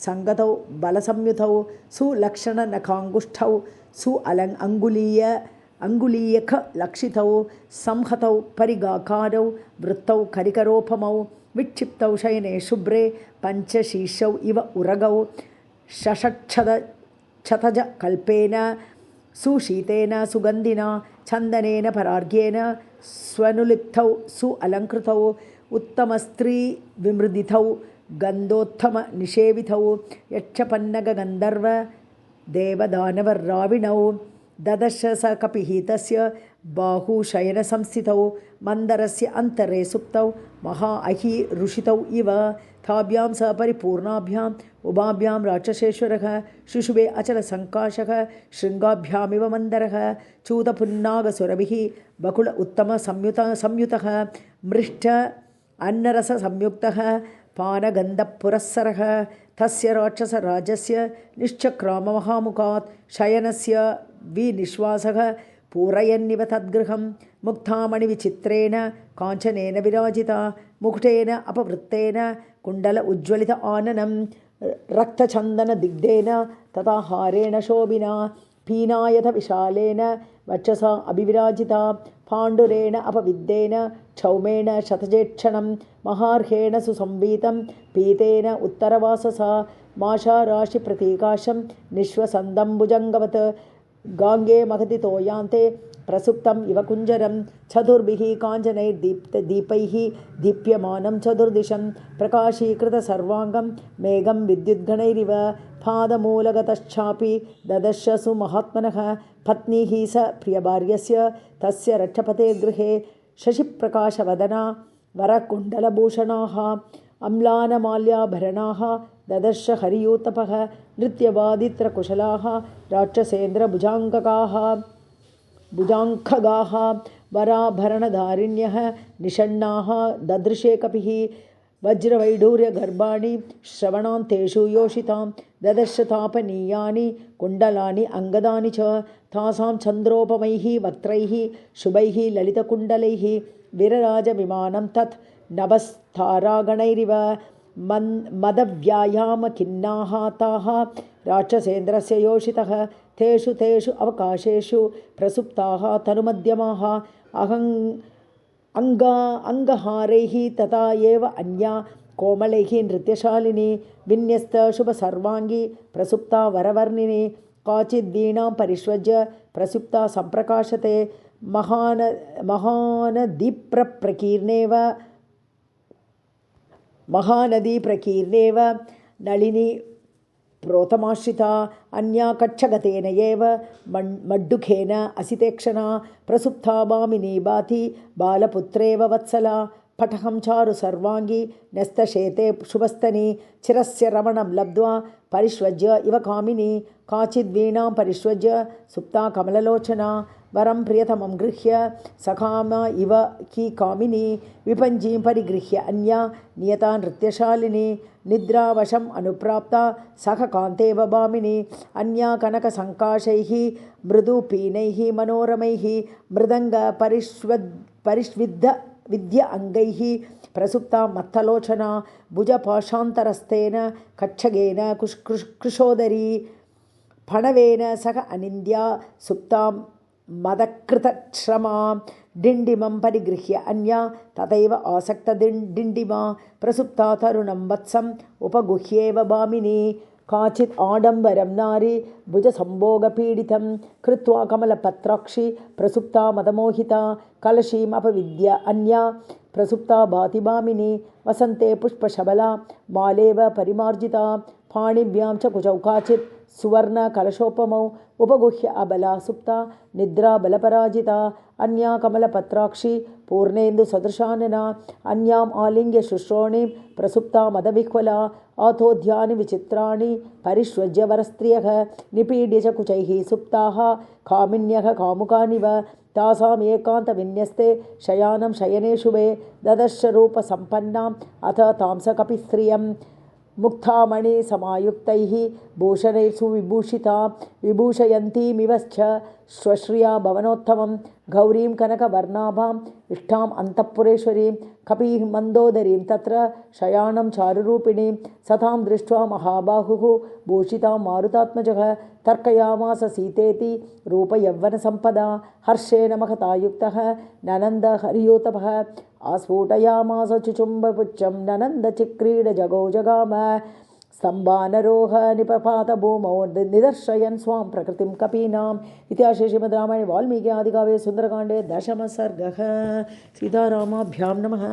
सङ्गतौ बलसंयुतौ सुलक्षणनखाङ्गुष्ठौ अङ्गुलीयकलक्षितौ संहतौ परिगाकारौ वृत्तौ करिकरोपमौ विक्षिप्तौ शयने शुभ्रे पञ्चशीर्षौ इव उरगौ शषक्षतज कल्पेन सुशीतेन सुगन्धिना चन्दनेन परार्घ्येन स्वनुलिप्तौ सुअलङ्कृतौ उत्तमस्त्रीविमृदितौ गन्धोत्तमनिषेवितौ यक्षपन्नगगन्धर्व देवदानवराविणौ ददर्श स कपिः तस्य बाहुशयनसंस्थितौ मन्दरस्य अन्तरे सुप्तौ महा अहि ऋषितौ इव ताभ्यां स परिपूर्णाभ्याम् उभाभ्यां राक्षसेश्वरः शुशुभे अचलसङ्काशः शृङ्गाभ्यामिव मन्दरः चूतपुन्नागसुरभिः बकुल उत्तमसंयुतः मृष्ट अन्नरससंयुक्तः पानगन्धपुरःसरः तस्य राक्षसराजस्य निश्चक्राममहामुखात् शयनस्य विनिश्वासः पूरयन्निव तद्गृहं मुक्तामणिविचित्रेण काञ्चनेन विराजिता मुकुटेन अपवृत्तेन कुण्डल उज्ज्वलित आननं रक्तचन्दनदिग्धेन तथा हारेण शोभिना पीनायथ विशालेन वक्षसा अभिविराजिता पाण्डुरेण अपविद्येन क्षौमेण शतजेक्षणं महार्हेण सुसंवीतं पीतेन उत्तरवाससा माषाराशिप्रतीकाशं निःश्वसन्दं भुजङ्गवत् गाङ्गे महति तोयान्ते प्रसुप्तम् इव कुञ्जरं चतुर्भिः काञ्चनैर्दीपैः दीप्यमानं चतुर्दिशं प्रकाशीकृतसर्वाङ्गं मेघं विद्युद्गणैरिव पादमूलगतश्चापि ददर्श सुमहात्मनः पत्नीः स प्रियभार्यस्य तस्य रक्षपते गृहे शशिप्रकाशवदना वरकुण्डलभूषणाः अम्लानमाल्याभरणाः ददर्श हरियूतपः नृत्यवादित्रकुशलाः राक्षसेन्द्रभुजाङ्खगाः वराभरणधारिण्यः निषण्णाः ददृशे कपिः वज्रवैढूर्यगर्भाणि श्रवणान्तेषु योषितां ददर्श तापनीयानि कुण्डलानि अङ्गदानि च तासां चन्द्रोपमैः वक्त्रैः शुभैः ललितकुण्डलैः विरराजविमानं तत् नभस्तारागणैरिव मदव्यायामखिन्नाः ताः राक्षसेन्द्रस्य योषितः तेषु अवकाशेषु प्रसुप्ताः तनुमध्यमाः अङ्गहारैः तथा एव अन्या कोमलैः नृत्यशालिनी विन्यस्तशुभसर्वाङ्गी प्रसुप्ता वरवर्णिनी काचिद्वीणां परिष्वज्य प्रसुप्ता सम्प्रकाशते महानदीप्रकीर्णेव नलिनी प्रोतमाश्रिता अन्या कक्षगतेन एव मड्डुखेन असितेक्षणा प्रसुप्ता भामिनी भाति बालपुत्रेव वत्सला पटहं चारु सर्वाङ्गी न्यस्तशेते शुभस्तनी चिरस्य रमणं लब्ध्वा परिष्वज्य इव कामिनी काचिद्वीणां परिष्वज्य सुप्ता कमललोचना वरं प्रियतमं गृह्य सखाम इव की कामिनी विपञ्जीं परिगृह्य अन्या नियता नृत्यशालिनी निद्रावशम् अनुप्राप्ता सह कान्तेव भामिनी अन्या कनकसङ्काशैः मृदुपीनैः मनोरमैः मृदङ्ग विद्य अङ्गैः प्रसुप्ता मत्तलोचना भुजपाशान्तरस्तेन कच्छगेन कृशोदरी फणवेन सह अनिन्द्या सुप्तां मदकृतश्रमा डिण्डिमं परिगृह्य अन्या तथैव आसक्तडिण्डिमा प्रसुप्ता तरुणं वत्सम् उपगुह्येव भामिनी काचित् आडम्बरं नारी भुजसम्भोगपीडितं कृत्वा कमलपत्राक्षी प्रसुप्ता मदमोहिता कलशीम् अपविद्य अन्या प्रसुप्ता भाति भामिनी वसन्ते पुष्पशबला मालेव परिमार्जिता पाणिभ्यां च कुचौ काचित् सुवर्णकलशोपमौ उपगुह्य अबला सुप्ता निद्रा बलपराजिता अन्या कमलपत्राक्षी पूर्णेन्दुसदृशानना अन्याम् आलिङ्ग्य शुश्रोणीं प्रसुप्ता मदविह्वला आतोध्यानि विचित्राणि परिष्वज्य वरस्त्रियः निपीड्य च कुचैः सुप्ताः कामिन्यः कामुकानिव तासाम् एकान्तविन्यस्ते शयानं शयने शुभे ददर्श रूपसम्पन्नाम् अथ तांसकपिस्त्रियम् मुक्तामणिसमायुक्तैः भूषणैः सुविभूषिता विभूषयन्तीमिवश्च श्वश्रिया भवनोत्तमं गौरीं कनकवर्णाभाम् इष्टाम् अन्तःपुरेश्वरीं कपिः मन्दोदरीं तत्र शयानं चारुरूपिणीं सतां दृष्ट्वा महाबाहुः भूषितां मारुतात्मजः तर्कयामास सीतेति रूपयौवनसम्पदा हर्षेण महतायुक्तः ननन्द हरियोतपः आस्फुटयामास चुचुम्बपुच्छं ननन्दचिक्रीड जगौ जगाम स्तम्भानरोह निपपात भूमौ निदर्शयन् स्वां प्रकृतिं कपीनाम् इतिहासे श्रीमद् रामायणे वाल्मीकि आदिकाव्ये सुन्दरकाण्डे 10 सर्गः। सीतारामाभ्यां नमः।